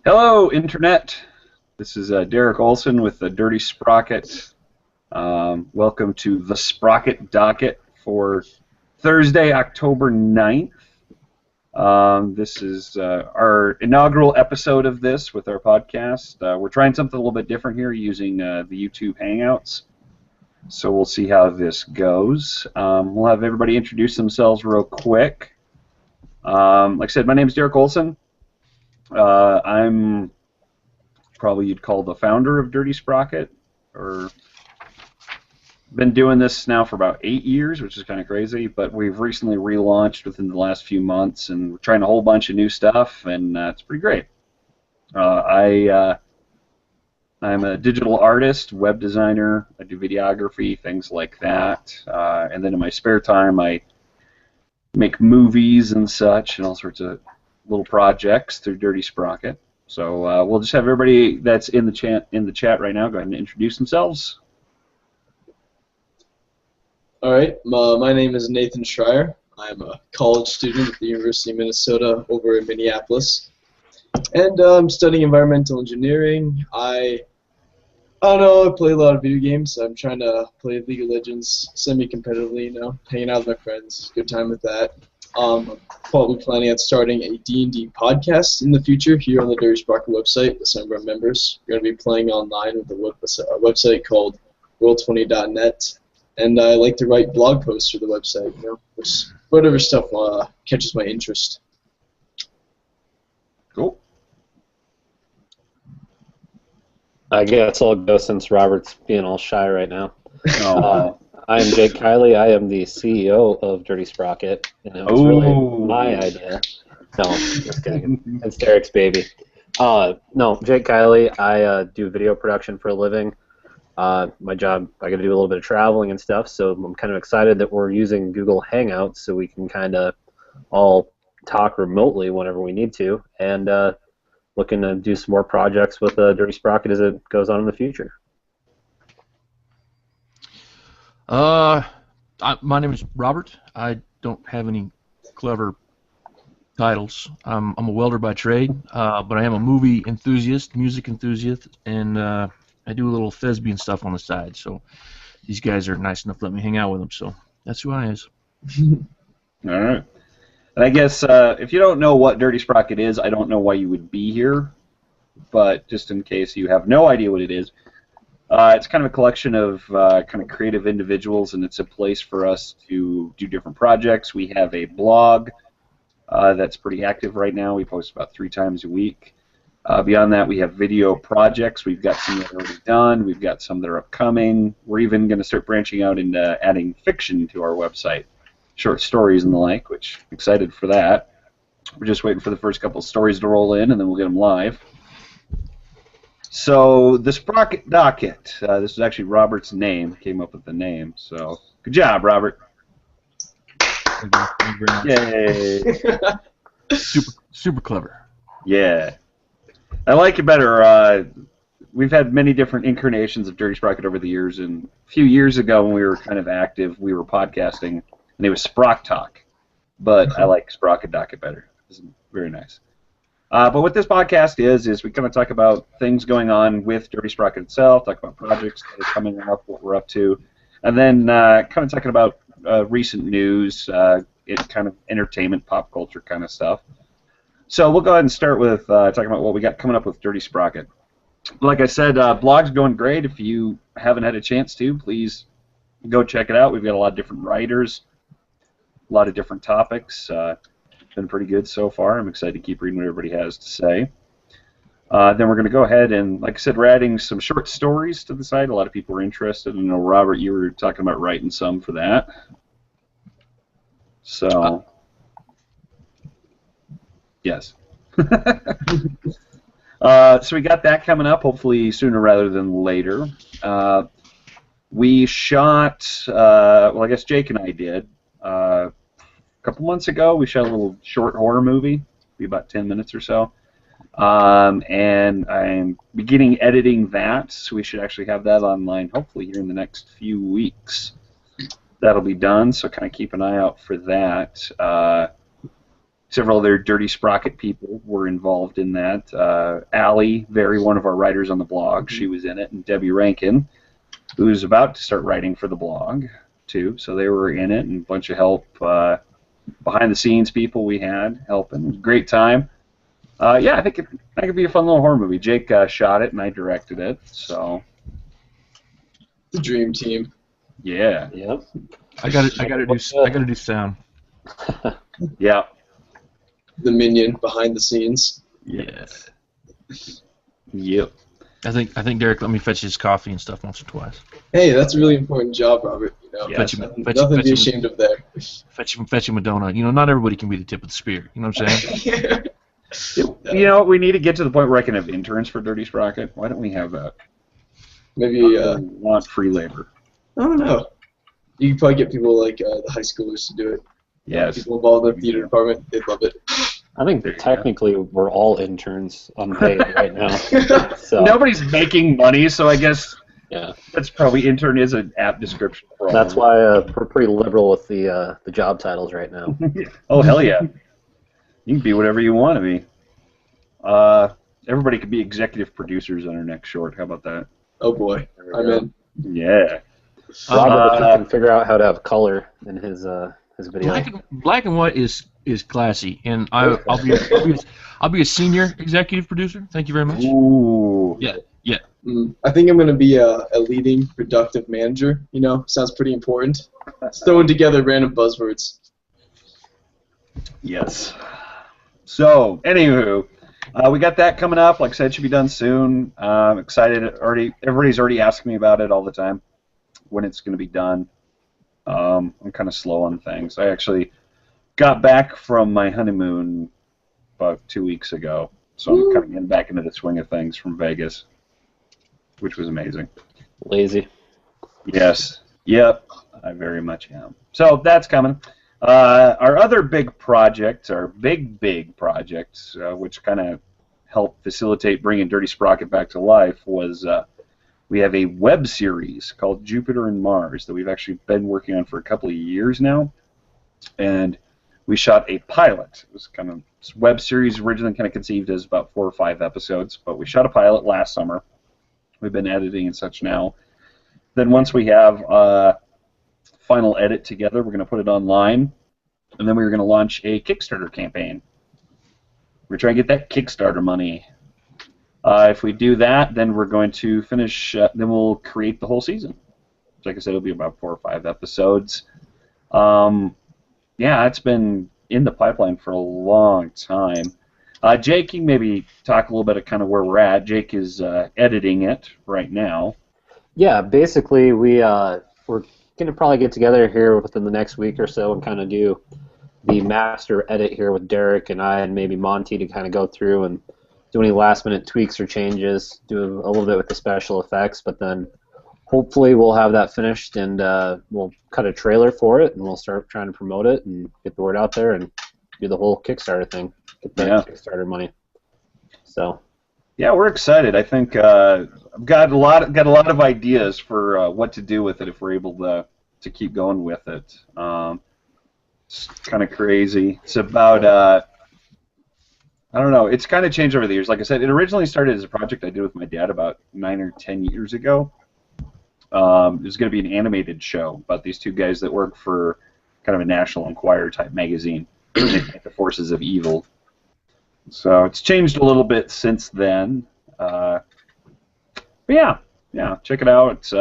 Hello, Internet. This is Derek Olson with the Dirty Sprocket. Welcome to the Sprocket Docket for Thursday, October 9th. This is our inaugural episode of this with our podcast. We're trying something a little bit different here using the YouTube Hangouts. So we'll see how this goes. We'll have everybody introduce themselves real quick. Like I said, my name is Derek Olson. I'm probably you'd call the founder of Dirty Sprocket, or been doing this now for about 8 years, which is kind of crazy, but we've recently relaunched within the last few months, and we're trying a whole bunch of new stuff, and it's pretty great. I'm a digital artist, web designer, I do videography, things like that, and then in my spare time I make movies and such, and all sorts of little projects through Dirty Sprocket. So we'll just have everybody that's in the chat right now go ahead and introduce themselves. All right, my name is Nathan Schreier. I'm a college student at the University of Minnesota over in Minneapolis, and I'm studying environmental engineering. I don't know, I play a lot of video games. I'm trying to play League of Legends semi-competitively, hanging out with my friends. Good time with that. I'm probably planning on starting a D&D podcast in the future here on the Dirty Sprocket website with some of our members. We're going to be playing online with a website called Roll20.net, and I like to write blog posts for the website, just whatever stuff catches my interest. Cool. I guess I'll go since Robert's being all shy right now. Oh. I'm Jake Kiley. I am the CEO of Dirty Sprocket, and it was really my idea. No, just kidding. It's Derek's baby. No, Jake Kiley. I do video production for a living. My job, I got to do a little bit of traveling and stuff, so I'm kind of excited that we're using Google Hangouts so we can kind of all talk remotely whenever we need to, and looking to do some more projects with Dirty Sprocket as it goes on in the future. My name is Robert. I don't have any clever titles. I'm a welder by trade, but I am a movie enthusiast, music enthusiast, and I do a little thespian stuff on the side. So these guys are nice enough to let me hang out with them. So that's who I is. All right. And I guess if you don't know what Dirty Sprocket is, I don't know why you would be here, but just in case you have no idea what it is, it's kind of a collection of kind of creative individuals, and it's a place for us to do different projects. We have a blog that's pretty active right now. We post about 3 times a week. Beyond that, we have video projects. We've got some that are already done. We've got some that are upcoming. We're even going to start branching out into adding fiction to our website, short stories and the like, which I'm excited for that. We're just waiting for the first couple of stories to roll in, and then we'll get them live. So the Sprocket Docket, this is actually Robert's name, came up with the name, so good job, Robert. Thank you very much. Yay. Super clever. Yeah. I like it better. We've had many different incarnations of Dirty Sprocket over the years, and a few years ago when we were kind of active, we were podcasting, and it was Sprock Talk, but I like Sprocket Docket better. It's very nice. But what this podcast is we kind of talk about things going on with Dirty Sprocket itself, talk about projects that are coming up, what we're up to, and then kind of talking about recent news, kind of entertainment, pop culture kind of stuff. So we'll go ahead and start with talking about what we got coming up with Dirty Sprocket. Like I said, blog's going great. If you haven't had a chance to, please go check it out. We've got a lot of different writers, a lot of different topics. Been pretty good so far. I'm excited to keep reading what everybody has to say. Then we're going to go ahead and, like I said, we're adding some short stories to the site. A lot of people are interested. I know, Robert, you were talking about writing some for that. So, yes. So we got that coming up, hopefully sooner rather than later. We shot, well, I guess Jake and I did, a couple months ago, we shot a little short horror movie, be about 10 minutes or so. And I'm beginning editing that, so we should actually have that online hopefully here in the next few weeks. That'll be done, so kind of keep an eye out for that. several other Dirty Sprocket people were involved in that. Allie, one of our writers on the blog, she was in it, and Debbie Rankin, who's about to start writing for the blog, too. So they were in it, and a bunch of help behind-the-scenes people we had helping. It was a great time. I think that could be a fun little horror movie. Jake shot it, and I directed it, so... The dream team. Yeah. Yep. I gotta do sound. Yeah. The minion behind the scenes. Yes. Yep. I think Derek let me fetch his coffee and stuff once or twice. Hey, that's a really important job, Robert. You know, Yeah, nothing to be ashamed of there. Fetch him a donut. You know, not everybody can be the tip of the spear. You know what I'm saying? You know, we need to get to the point where I can have interns for Dirty Sprocket. Why don't we have that? Maybe, I want free labor. I don't know. You could probably get people like the high schoolers to do it. Yes. People involved in the theater department, they'd love it. I think technically we're all interns unpaid right now. So Nobody's making money, so I guess yeah, that's probably intern is an apt description for all. that's why we're pretty liberal with the job titles right now. Oh, hell yeah. You can be whatever you want to be. Everybody could be executive producers on our next short. How about that? Oh boy, I'm in. Yeah. Robert, if you can figure out how to have color in his video. Black and white is classy, and I'll be a senior executive producer. Thank you very much. Ooh. Yeah. I think I'm going to be a leading productive manager. You know, sounds pretty important. Just throwing together random buzzwords. Yes. So, anywho, we got that coming up. Like I said, it should be done soon. I'm excited. Everybody's already asking me about it all the time, when it's going to be done. I'm kind of slow on things. I actually got back from my honeymoon about 2 weeks ago, so I'm kind of getting back into the swing of things from Vegas, which was amazing. Lazy. Yes. Yep. I very much am. So that's coming. Our other big projects, our big projects, which kind of helped facilitate bringing Dirty Sprocket back to life, was we have a web series called Jupiter and Mars that we've actually been working on for a couple of years now, and we shot a pilot. It was kind of this web series originally kind of conceived as about 4 or 5 episodes, but we shot a pilot last summer. We've been editing and such now. Then once we have final edit together, we're going to put it online, and then we're going to launch a Kickstarter campaign. We're trying to get that Kickstarter money. If we do that, then we're going to finish. Then we'll create the whole season. Like I said, it'll be about 4 or 5 episodes. Yeah, it's been in the pipeline for a long time. Jake, you can maybe talk a little bit of kind of where we're at. Jake is editing it right now. Yeah, basically we're going to probably get together here within the next week or so and kind of do the master edit here with Derek and I and maybe Monty to kind of go through and do any last-minute tweaks or changes, do a little bit with the special effects, but then hopefully we'll have that finished and we'll cut a trailer for it and we'll start trying to promote it and get the word out there and do the whole Kickstarter thing, get the Kickstarter money. So. Yeah, we're excited. I think I've got a lot of ideas for what to do with it if we're able to keep going with it. It's kind of crazy. It's about I don't know. It's kind of changed over the years. Like I said, it originally started as a project I did with my dad about 9 or 10 years ago. It was going to be an animated show about these 2 guys that work for kind of a National Enquirer type magazine. They fight the forces of evil. So it's changed a little bit since then. But yeah, check it out.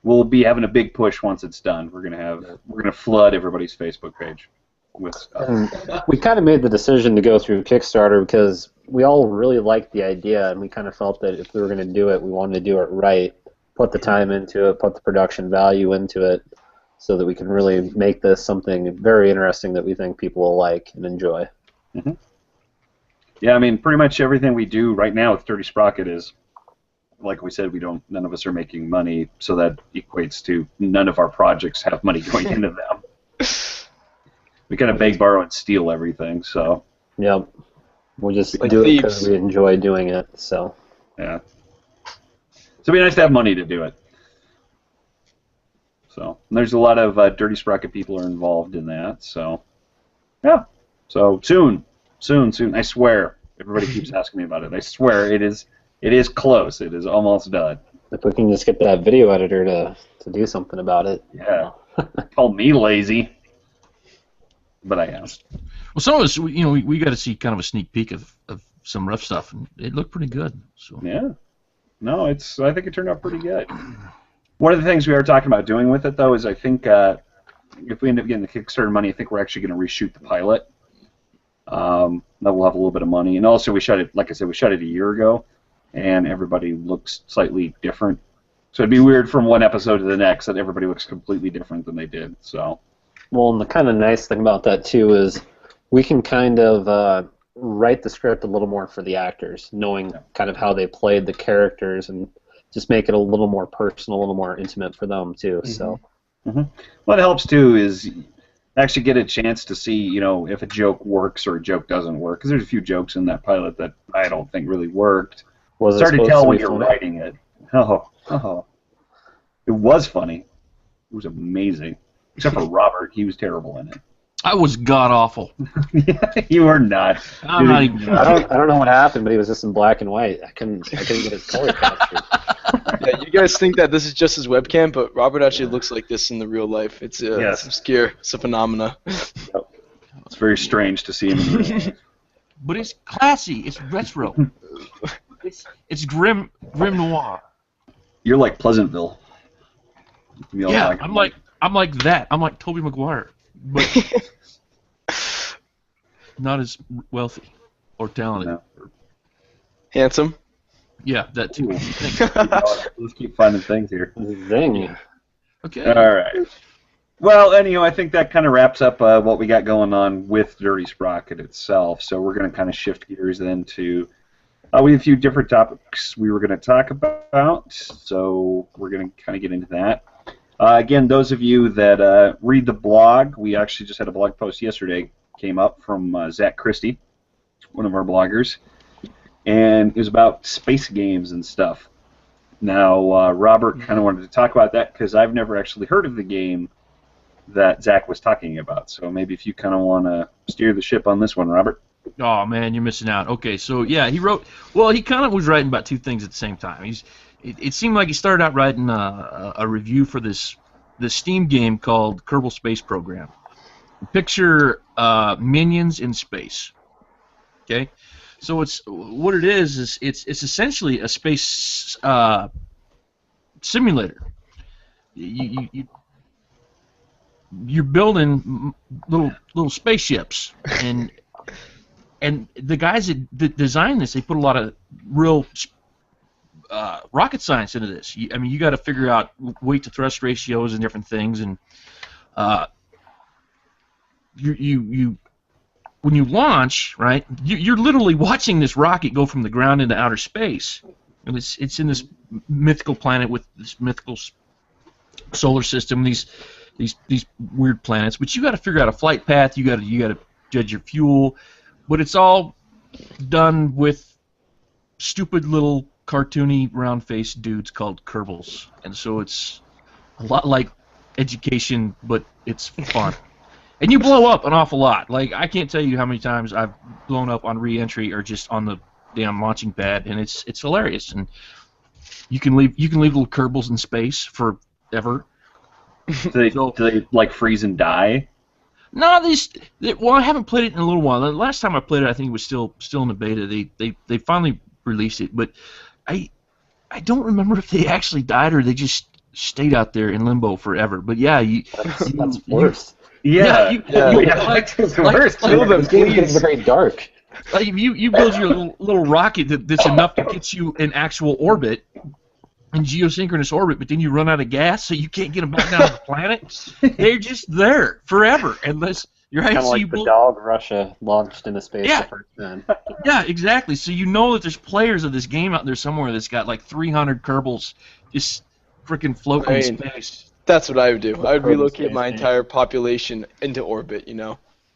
We'll be having a big push once it's done. We're gonna flood everybody's Facebook page with stuff. We kind of made the decision to go through Kickstarter because we all really liked the idea, and we kind of felt that if we were going to do it, we wanted to do it right, put the time into it, put the production value into it, so that we can really make this something very interesting that we think people will like and enjoy. Mm-hmm. Yeah, I mean, pretty much everything we do right now with Dirty Sprocket is, like we said, none of us are making money, so that equates to none of our projects have money going into them. We kind of beg, borrow, and steal everything, so. Yep. We'll just like do it thieves. because we enjoy doing it, so. Yeah. So it'd be nice to have money to do it. So, and there's a lot of Dirty Sprocket people are involved in that, so. Yeah. So soon. I swear. Everybody keeps asking me about it. I swear it is close. It is almost done. If we can just get that video editor to do something about it. Yeah. Called me lazy, but I am. Well, some of us, we got to see kind of a sneak peek of some rough stuff, and it looked pretty good. So Yeah. No, I think it turned out pretty good. One of the things we are talking about doing with it, though, is I think if we end up getting the Kickstarter money, I think we're actually going to reshoot the pilot. That will have a little bit of money, and also we shot it. Like I said, we shot it a year ago, and everybody looks slightly different. So it'd be weird from one episode to the next that everybody looks completely different than they did. So. Well, and the kind of nice thing about that too is we can kind of write the script a little more for the actors, knowing kind of how they played the characters, and just make it a little more personal, a little more intimate for them too. Mm-hmm. So. Mm-hmm. What helps too is actually get a chance to see, if a joke works or a joke doesn't work. Because there's a few jokes in that pilot that I don't think really worked. Was it's hard to tell when you're funny? writing it. Oh. It was funny. It was amazing. Except for Robert, he was terrible in it. I was god awful. You were not. I'm not even. I don't know what happened, but he was just in black and white. I couldn't get his color captured. Yeah, you guys think that this is just his webcam, but Robert actually looks like this in the real life. It's Yes. obscure. It's a phenomena. It's very strange to see him in real life. But it's classy. It's retro. It's grim noir. You're like Pleasantville. Yeah, I'm like that. I'm like Tobey Maguire, but not as wealthy or talented. No. Handsome. Yeah, that too. Let's keep finding things here. Zing. Okay. All right. Well, anyhow, I think that kind of wraps up what we got going on with Dirty Sprocket itself. So we're going to kind of shift gears then to we have a few different topics we were going to talk about. So we're going to kind of get into that. Again, those of you that read the blog, we actually just had a blog post yesterday came up from Zach Christie, one of our bloggers, and it was about space games and stuff. Now, Robert kind of wanted to talk about that because I've never actually heard of the game that Zach was talking about. So maybe if you kind of want to steer the ship on this one, Robert. Oh man, you're missing out. Okay, so yeah, he wrote. Well, he kind of was writing about two things at the same time. It seemed like he started out writing a review for this Steam game called Kerbal Space Program. Picture minions in space. Okay, so what it is it's essentially a space simulator. You're building little spaceships, and the guys that designed this, they put a lot of real rocket science into this. I mean, you got to figure out weight to thrust ratios and different things, and you when you launch, right, you're literally watching this rocket go from the ground into outer space, and it's in this mythical planet with this mythical solar system, these weird planets. But you got to figure out a flight path. You got to judge your fuel, but it's all done with stupid little cartoony round-faced dudes called Kerbals, and so it's a lot like education, but it's fun. And you blow up an awful lot. Like, I can't tell you how many times I've blown up on re-entry or just on the damn launching pad, and it's hilarious. And you can leave little Kerbals in space forever. Do they like freeze and die? No, well, I haven't played it in a little while. The last time I played it, I think it was still in the beta. They finally released it, but I don't remember if they actually died or they just stayed out there in limbo forever. But yeah, that's worse. Yeah, like This game gets very dark. Like you build your little rocket that's enough to get you in actual orbit, in geosynchronous orbit, but then you run out of gas, so you can't get them back down to the planet. They're just there forever, unless you're kind of like the dog Russia launched into space the first time. Yeah, exactly. So you know that there's players of this game out there somewhere that's got like 300 Kerbals just freaking floating in space. That's what I would do. I would relocate my entire population into orbit.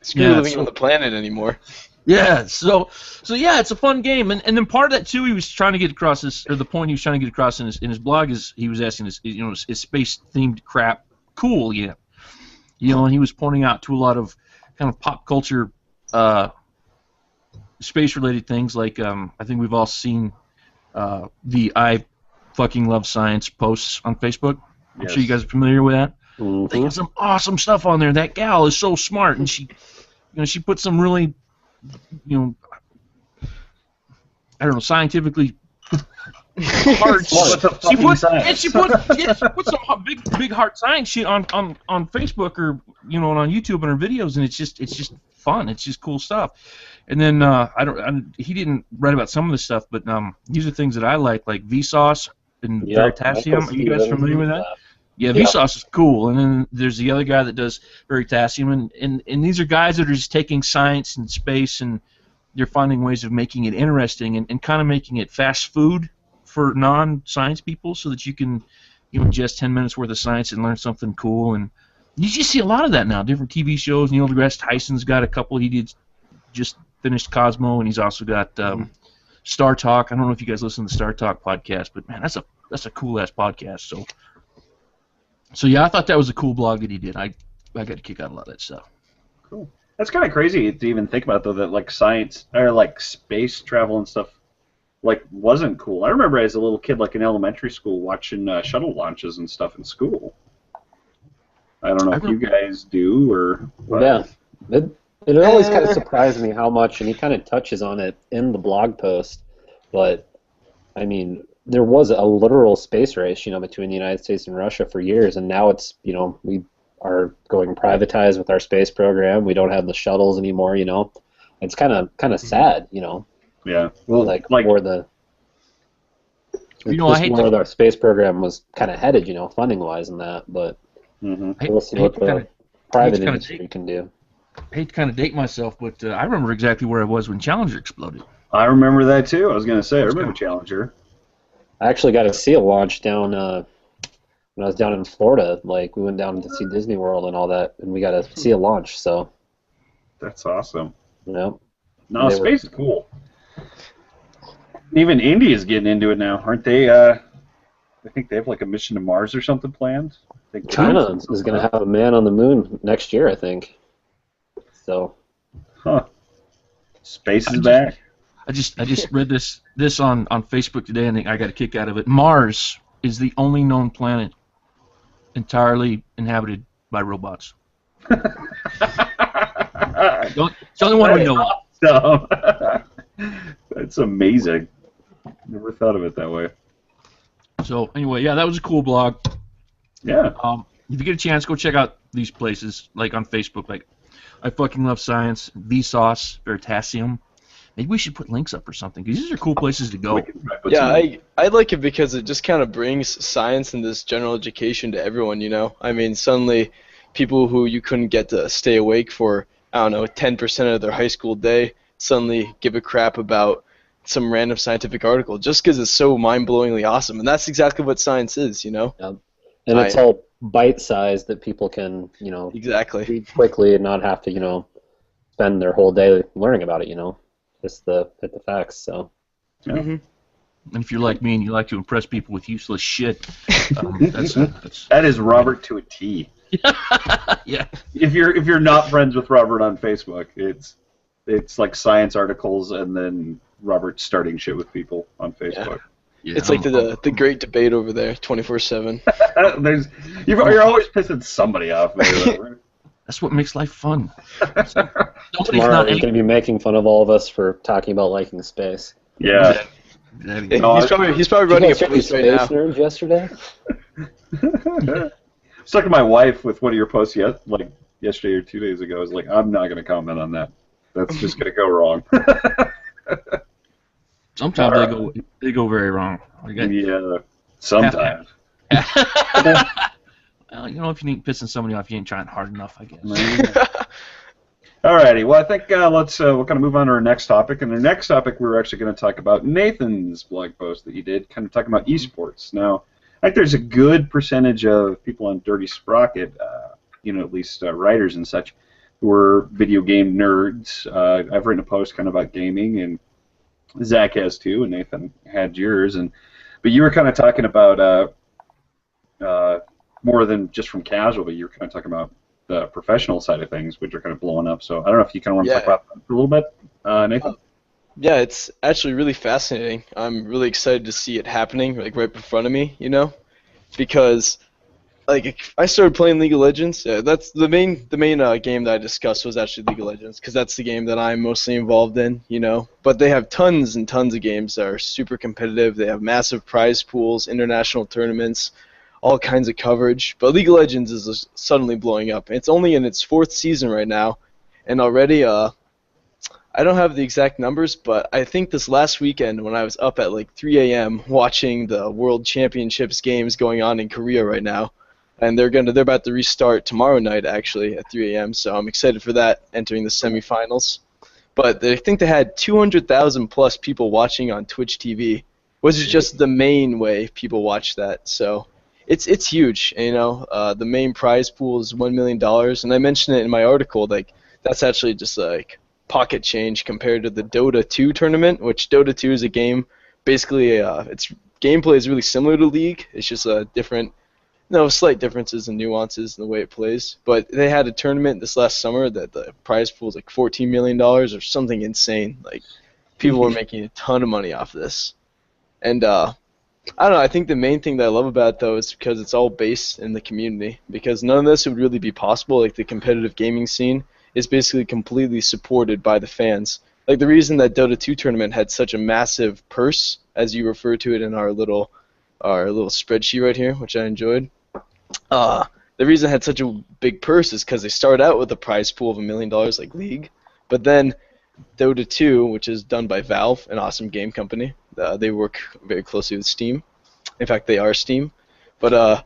Screw living on the planet anymore. Yeah, so yeah, it's a fun game, and then part of that too, he was trying to get across the point he was trying to get across in his blog is he was asking is space themed crap cool yet? And he was pointing out to a lot of kind of pop culture space-related things. Like I think we've all seen the I fucking love science posts on Facebook. I'm sure you guys are familiar with that. Mm-hmm. They got some awesome stuff on there. That gal is so smart, and she put some really, I don't know, scientifically hard. She put some big hard science shit on Facebook or on YouTube and her videos, and it's just fun. It's just cool stuff. And then he didn't write about some of the stuff, but these are things that I like Vsauce and Veritasium. Are you guys familiar with that? Yeah, Vsauce is cool. And then there's the other guy that does Veritasium, and these are guys that are just taking science and space, and they're finding ways of making it interesting and kind of making it fast food for non-science people, so that you can ingest 10 minutes worth of science and learn something cool. And you just see a lot of that now. Different TV shows. Neil deGrasse Tyson's got a couple. He did just finished Cosmo, and he's also got Star Talk. I don't know if you guys listen to the Star Talk podcast, but man, that's a cool ass podcast. So yeah, I thought that was a cool blog that he did. I got a kick out of a lot of that stuff. Cool. That's kind of crazy to even think about, though, that science or space travel and stuff wasn't cool. I remember as a little kid, in elementary school, watching shuttle launches and stuff in school. I don't know if you guys do or. Yeah. It always kind of surprised me how much, and he kind of touches on it in the blog post, but, I mean, there was a literal space race, between the United States and Russia for years, and now it's, we are going privatized with our space program. We don't have the shuttles anymore, It's kind of sad, Yeah. Well, more the... where our space program was kind of headed, funding-wise and that, but we'll see what the private industry can do. I hate to kind of date myself, but I remember exactly where I was when Challenger exploded. I remember that too. I was going to say, I remember Challenger. I actually got to see a launch down when I was down in Florida. We went down to see Disney World and all that, and we got to see a launch. So that's awesome. Yeah. No, space is cool. Even India's getting into it now, aren't they? I think they have a mission to Mars or something planned. China is going to have a man on the moon next year, I think. So. Huh. Space is back. I just read this on Facebook today, and I got a kick out of it. Mars is the only known planet entirely inhabited by robots. It's the only one we know of. That's amazing. Never thought of it that way. So anyway, yeah, that was a cool blog. Yeah. If you get a chance, go check out these places, on Facebook, I fucking love science, Vsauce, Veritasium. Maybe we should put links up or something, because these are cool places to go. Yeah, I like it because it just kind of brings science and this general education to everyone, I mean, suddenly people who you couldn't get to stay awake for, 10% of their high school day suddenly give a crap about some random scientific article just because it's so mind-blowingly awesome. And that's exactly what science is, Yeah. And it's all bite-sized that people can, exactly read quickly and not have to, spend their whole day learning about it, Just hit the facts, so. Yeah. And if you're like me and you like to impress people with useless shit, that is Robert to a T. Yeah. If you're not friends with Robert on Facebook, it's science articles and then Robert starting shit with people on Facebook. Yeah. It's the great debate over there, 24/7. You're always pissing somebody off there. That's what makes life fun. Tomorrow he's going to be making fun of all of us for talking about liking space. Yeah. He's probably running a police right now. Nerds yesterday? I was talking to my wife with one of your posts yesterday or 2 days ago. I was like, I'm not going to comment on that. That's just going to go wrong. Sometimes they go very wrong. Yeah, sometimes. Well, if you ain't pissing somebody off, you ain't trying hard enough, I guess. Alrighty, well, I think we'll kind of move on to our next topic. And the next topic, we're actually going to talk about Nathan's blog post that he did, kind of talking about esports. Now, I think there's a good percentage of people on Dirty Sprocket, at least writers and such, who are video game nerds. I've written a post kind of about gaming, and Zach has too, and Nathan had yours. But you were kind of talking about more than just from casual, but you were kind of talking about the professional side of things, which are kind of blowing up. So I don't know if you kind of want to Yeah. talk about that for a little bit, Nathan. Yeah, it's actually really fascinating. I'm really excited to see it happening, like right in front of me, because like I started playing League of Legends. That's the main game that I discussed was actually League of Legends because that's the game that I'm mostly involved in. But they have tons and tons of games that are super competitive. They have massive prize pools, international tournaments, all kinds of coverage. But League of Legends is suddenly blowing up. It's only in its 4th season right now, and already I don't have the exact numbers, but I think this last weekend when I was up at like 3 a.m. watching the World Championships games going on in Korea right now, and they're about to restart tomorrow night actually at 3 a.m. So I'm excited for that, entering the semifinals. But I think they had 200,000 plus people watching on Twitch TV, which is just the main way people watch that. So it's huge. The main prize pool is $1 million, and I mentioned it in my article. Like that's actually just like pocket change compared to the Dota 2 tournament, which Dota 2 is a game. Basically, its gameplay is really similar to League. It's just a different. No, slight differences and nuances in the way it plays. But they had a tournament this last summer that the prize pool was like $14 million or something insane. Like, people were making a ton of money off this. And, I don't know, I think the main thing that I love about it, though, is because it's all based in the community. Because none of this would really be possible. Like, the competitive gaming scene is basically completely supported by the fans. Like, the reason that Dota 2 tournament had such a massive purse, as you refer to it in our little spreadsheet right here, which I enjoyed. The reason it had such a big purse is because they started out with a prize pool of $1 million like League, but then Dota 2, which is done by Valve, an awesome game company, they work very closely with Steam. In fact, they are Steam, but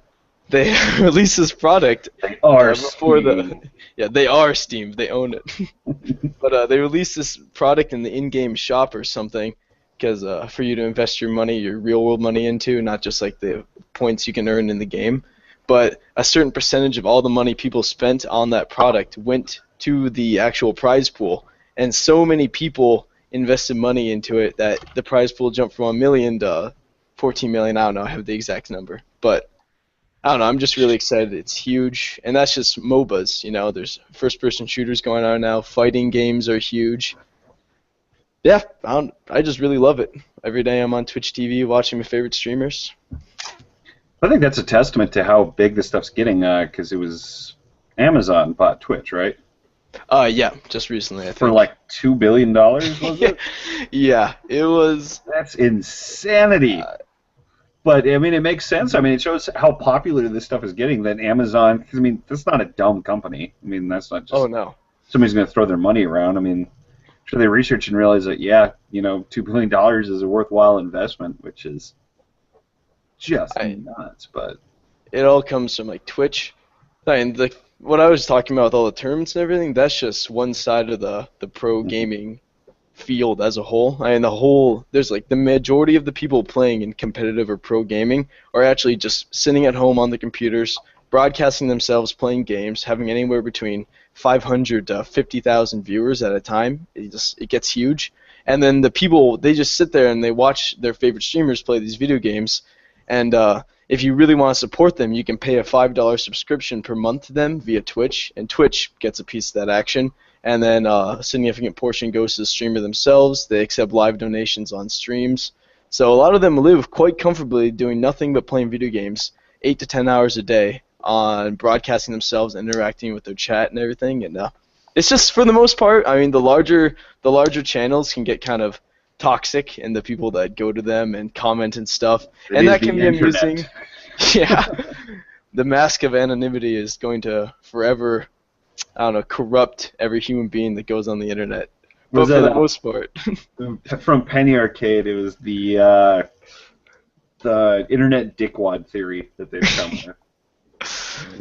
they released this product before they are Steam. They own it, but they released this product in the in-game shop or something. Because for you to invest your money, your real-world money into, not just like the points you can earn in the game, but a certain percentage of all the money people spent on that product went to the actual prize pool. And so many people invested money into it that the prize pool jumped from $1 million to $14 million. I don't know, I have the exact number. But I don't know, I'm just really excited. It's huge. And that's just MOBAs, there's first-person shooters going on now. Fighting games are huge. Yeah, I just really love it. Every day I'm on Twitch TV watching my favorite streamers. I think that's a testament to how big this stuff's getting, because it was Amazon bought Twitch, right? Yeah, just recently, I think. For like $2 billion, was it? Yeah, it was. That's insanity. But, I mean, it makes sense. I mean, it shows how popular this stuff is getting that Amazon, because, I mean, that's not a dumb company. I mean, that's not just somebody's going to throw their money around. I mean, sure they research and realize that, $2 billion is a worthwhile investment, which is just nuts. But it all comes from like Twitch. And what I was talking about with all the tournaments and everything, that's just one side of the pro gaming field as a whole. I mean, there's like the majority of the people playing in competitive or pro gaming are actually just sitting at home on the computers, broadcasting themselves playing games, having anywhere between 500 to 50,000 viewers at a time. It gets huge. And then the people, they just sit there and they watch their favorite streamers play these video games. And if you really want to support them, you can pay a $5 subscription per month to them via Twitch, and Twitch gets a piece of that action. And then a significant portion goes to the streamer themselves. They accept live donations on streams. So a lot of them live quite comfortably doing nothing but playing video games 8 to 10 hours a day on broadcasting themselves, interacting with their chat and everything. And it's just, for the most part, I mean, the larger channels can get kind of toxic, and the people that go to them and comment and stuff, and that can be amusing. Yeah, the mask of anonymity is going to forever, corrupt every human being that goes on the internet. But for the most part, from Penny Arcade, it was the internet dickwad theory that they've come with.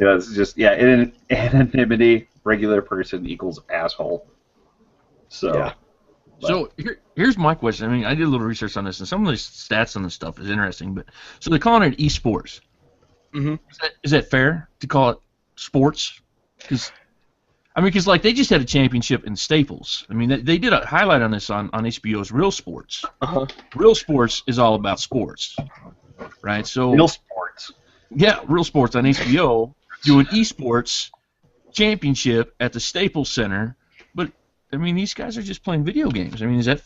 It's just anonymity, regular person equals asshole. So. Yeah. So here's my question. I mean, I did a little research on this, and some of the stats on this stuff is interesting. But so they're calling it esports. Mm-hmm. Is that fair to call it sports? Because like they just had a championship in Staples. I mean, they did a highlight on this on HBO's Real Sports. Uh-huh. Real Sports is all about sports, right? So Real Sports. Yeah, Real Sports on HBO doing esports championship at the Staples Center, but I mean these guys are just playing video games. I mean, is that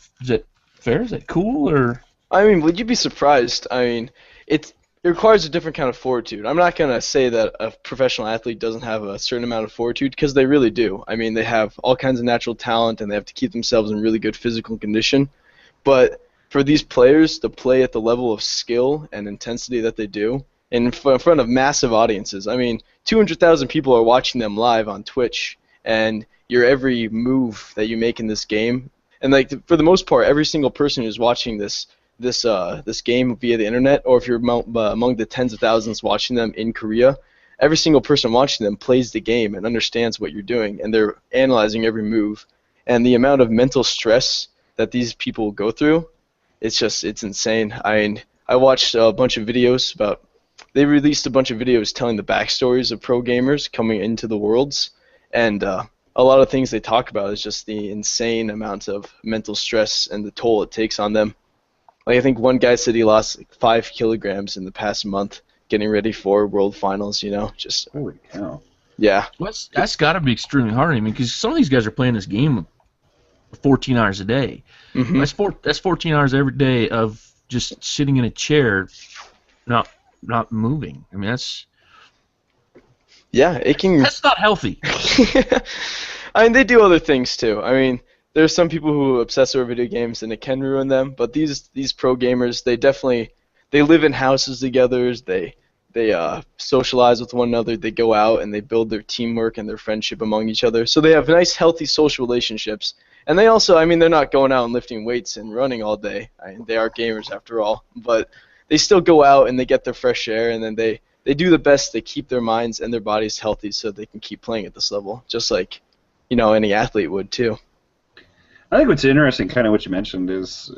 fair? Is that cool or? I mean, would you be surprised? I mean, it requires a different kind of fortitude. I'm not gonna say that a professional athlete doesn't have a certain amount of fortitude, because they really do. I mean, they have all kinds of natural talent, and they have to keep themselves in really good physical condition. But for these players to play at the level of skill and intensity that they do in front of massive audiences, I mean, 200,000 people are watching them live on Twitch, and your every move that you make in this game, and like for the most part, every single person who's watching this game via the internet, or if you're among the tens of thousands watching them in Korea, every single person watching them plays the game and understands what you're doing, and they're analyzing every move. And the amount of mental stress that these people go through, it's insane. I mean, I watched a bunch of videos about. They released a bunch of videos telling the backstories of pro gamers coming into the Worlds, and a lot of things they talk about is just the insane amount of mental stress and the toll it takes on them. Like, I think one guy said he lost like 5 kilograms in the past month getting ready for World Finals. Just holy cow. Yeah. Well, that's got to be extremely hard. I mean, because some of these guys are playing this game 14 hours a day. Mm-hmm. That's 14 hours every day of just sitting in a chair, not moving. I mean, that's not healthy. I mean, they do other things too. I mean, there's some people who obsess over video games and it can ruin them, but these pro gamers, they live in houses together. They socialize with one another. They go out and they build their teamwork and their friendship among each other. So they have nice, healthy social relationships. And they also, I mean, they're not going out and lifting weights and running all day. I mean, they are gamers after all, but they still go out and they get their fresh air, and then they do the best. They keep their minds and their bodies healthy so they can keep playing at this level, just like, any athlete would too. I think what's interesting, kind of what you mentioned, is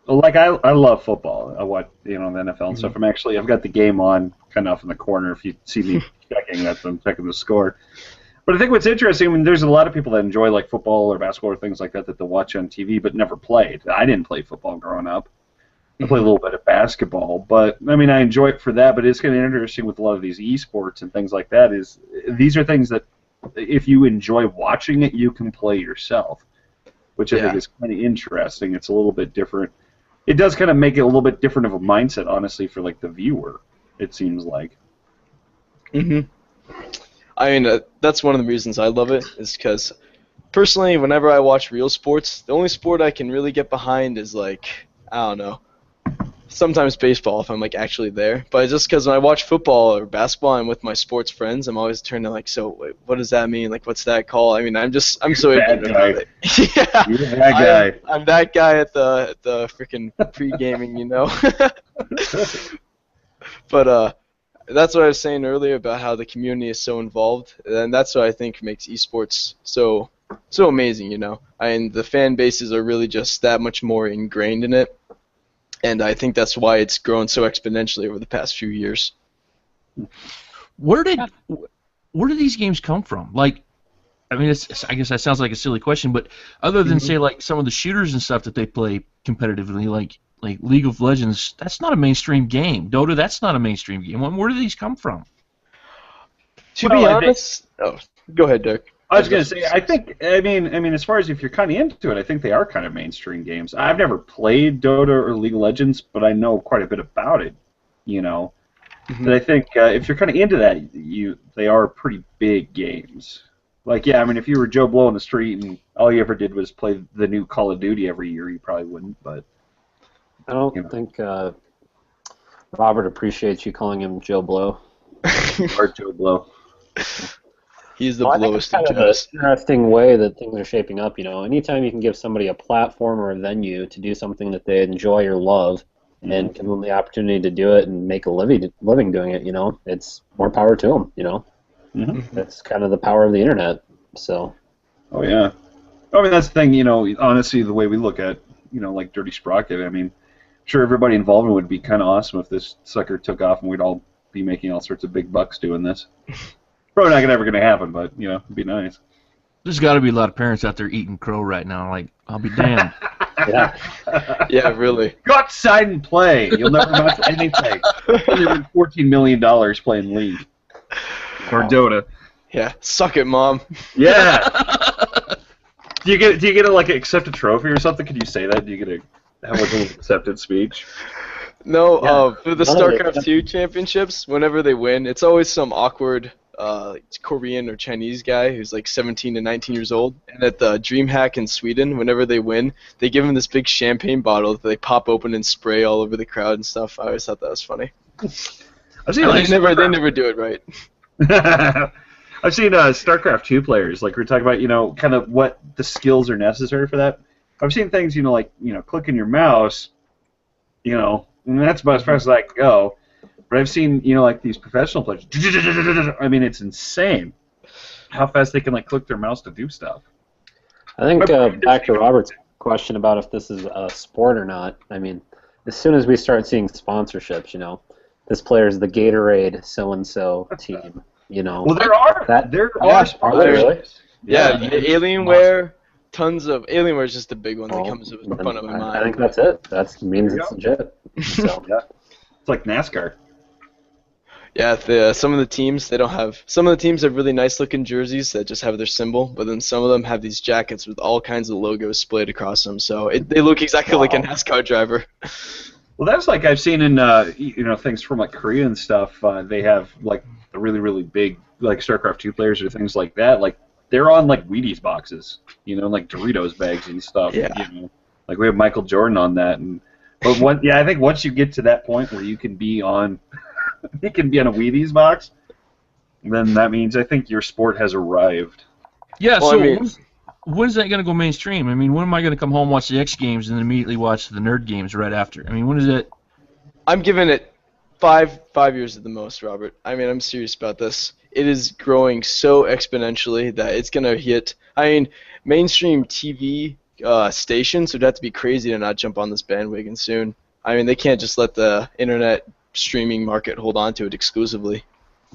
like I love football. I watch the NFL and stuff. I've got the game on kind of off in the corner. If you see me checking that, I'm checking the score. But I think what's interesting, I mean, there's a lot of people that enjoy like football or basketball or things like that they'll watch on TV but never played. I didn't play football growing up. I play a little bit of basketball, but I mean, I enjoy it for that. But it's kind of interesting with a lot of these esports and things like that. These are things that if you enjoy watching it, you can play yourself, which I think is kind of interesting. It's a little bit different. It does kind of make it a little bit different of a mindset, honestly, for like the viewer. It seems like. Mhm. I mean, that's one of the reasons I love it, is because personally, whenever I watch real sports, the only sport I can really get behind is like, I don't know, sometimes baseball if I'm like actually there. But just because when I watch football or basketball, I'm with my sports friends, I'm always turning like, so wait, what does that mean? Like, what's that call? I mean, I'm so ignorant about it. Yeah, you're that guy. I'm that guy at the freaking pre-gaming, But that's what I was saying earlier about how the community is so involved, and that's what I think makes esports so amazing. I mean, the fan bases are really just that much more ingrained in it. And I think that's why it's grown so exponentially over the past few years. Where did these games come from? Like, I mean, I guess that sounds like a silly question, but other than say like some of the shooters and stuff that they play competitively, like League of Legends, that's not a mainstream game. Dota, that's not a mainstream game. Where do these come from? To be honest, go ahead, Dirk. I was going to say, I mean, as far as if you're kind of into it, I think they are kind of mainstream games. I've never played Dota or League of Legends, but I know quite a bit about it, But I think if you're kind of into that, they are pretty big games. Like, yeah, I mean, if you were Joe Blow in the street and all you ever did was play the new Call of Duty every year, you probably wouldn't, but... I don't think Robert appreciates you calling him Joe Blow. Or Joe Blow. He's the I think blowest it's kind of of an Joes. interesting way that things are shaping up. Anytime you can give somebody a platform or a venue to do something that they enjoy or love, and give them the opportunity to do it and make a living doing it, it's more power to them. That's kind of the power of the internet. So. Oh yeah. I mean, that's the thing. Honestly, the way we look at like Dirty Sprocket. I mean, sure, everybody involved would be kind of awesome if this sucker took off and we'd all be making all sorts of big bucks doing this. Probably not ever going to happen, but it'd be nice. There's got to be a lot of parents out there eating crow right now. Like, I'll be damned. Yeah, really. Go outside and play. You'll never amount to anything. You'll earn $14 million playing League or Dota. Yeah, suck it, Mom. Yeah. Do you get a, like accept a trophy or something? Can you say that? Do you get have like a little acceptance speech? No, Yeah. for the StarCraft 2 championships, whenever they win, it's always some awkward Korean or Chinese guy who's like 17 to 19 years old. And at the DreamHack in Sweden, whenever they win, they give him this big champagne bottle that they pop open and spray all over the crowd and stuff. I always thought that was funny. I've seen They never do it right. I've seen StarCraft 2 players, like we're talking about, kind of what the skills are necessary for that. I've seen things, like, clicking your mouse, and that's about as fast as I can go. But I've seen, like these professional players. I mean, it's insane how fast they can like click their mouse to do stuff. I think back to Robert's question about if this is a sport or not. I mean, as soon as we start seeing sponsorships, this player's the Gatorade so-and-so team, Well, there are sponsors. Are there really? Yeah, Alienware, tons of Alienware is just the big one that comes up in front of my mind. I think that's it. That means it's legit. So. Yeah, it's like NASCAR. Yeah, some of the teams have really nice looking jerseys that just have their symbol, but then some of them have these jackets with all kinds of logos splayed across them, so they look exactly like a NASCAR driver. Well, that's like I've seen in things from like Korea and stuff. They have like the really really big like StarCraft 2 players or things like that. Like they're on like Wheaties boxes, like Doritos bags and stuff. Yeah. Like we have Michael Jordan on that, I think once you get to that point where you can be on. It can be on a Wheaties box, then that means I think your sport has arrived. Yeah, well, so when's that going to go mainstream? I mean, when am I going to come home, watch the X Games, and then immediately watch the Nerd Games right after? I mean, when is it? I'm giving it five years at the most, Robert. I mean, I'm serious about this. It is growing so exponentially that it's going to hit. I mean, mainstream TV stations would have to be crazy to not jump on this bandwagon soon. I mean, they can't just let the internet streaming market hold on to it exclusively.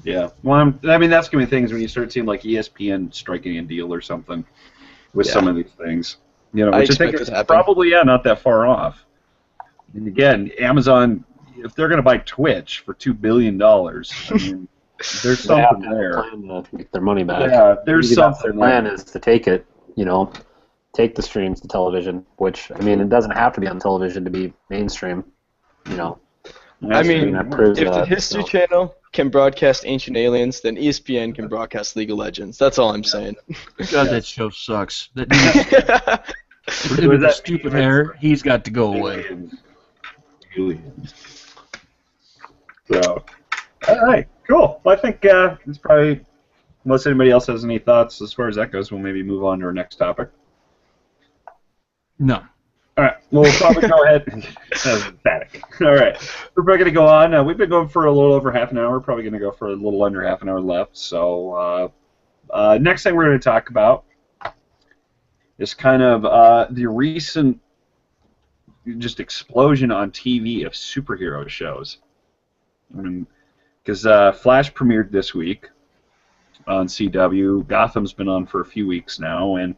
Yeah, well, I mean that's gonna be things when you start seeing like ESPN striking a deal or something with some of these things, which I think is probably not that far off. And again, Amazon, if they're gonna buy Twitch for $2 billion, I mean, there's something there. Plan to get their money back. Yeah, there's something. Their plan is to take it, take the streams to television, which I mean, it doesn't have to be on television to be mainstream, I mean, if the History Channel can broadcast Ancient Aliens, then ESPN can broadcast League of Legends. That's all I'm saying. God, that show sucks. That dude with the stupid hair, he's got to go away. So, all right, cool. Well, I think it's probably, unless anybody else has any thoughts as far as that goes, we'll maybe move on to our next topic. No. All right, we'll probably go ahead. That was emphatic. All right, we're probably going to go on. We've been going for a little over half an hour. We're probably going to go for a little under half an hour left. So next thing we're going to talk about is kind of the recent just explosion on TV of superhero shows. Because Flash premiered this week on CW. Gotham's been on for a few weeks now, and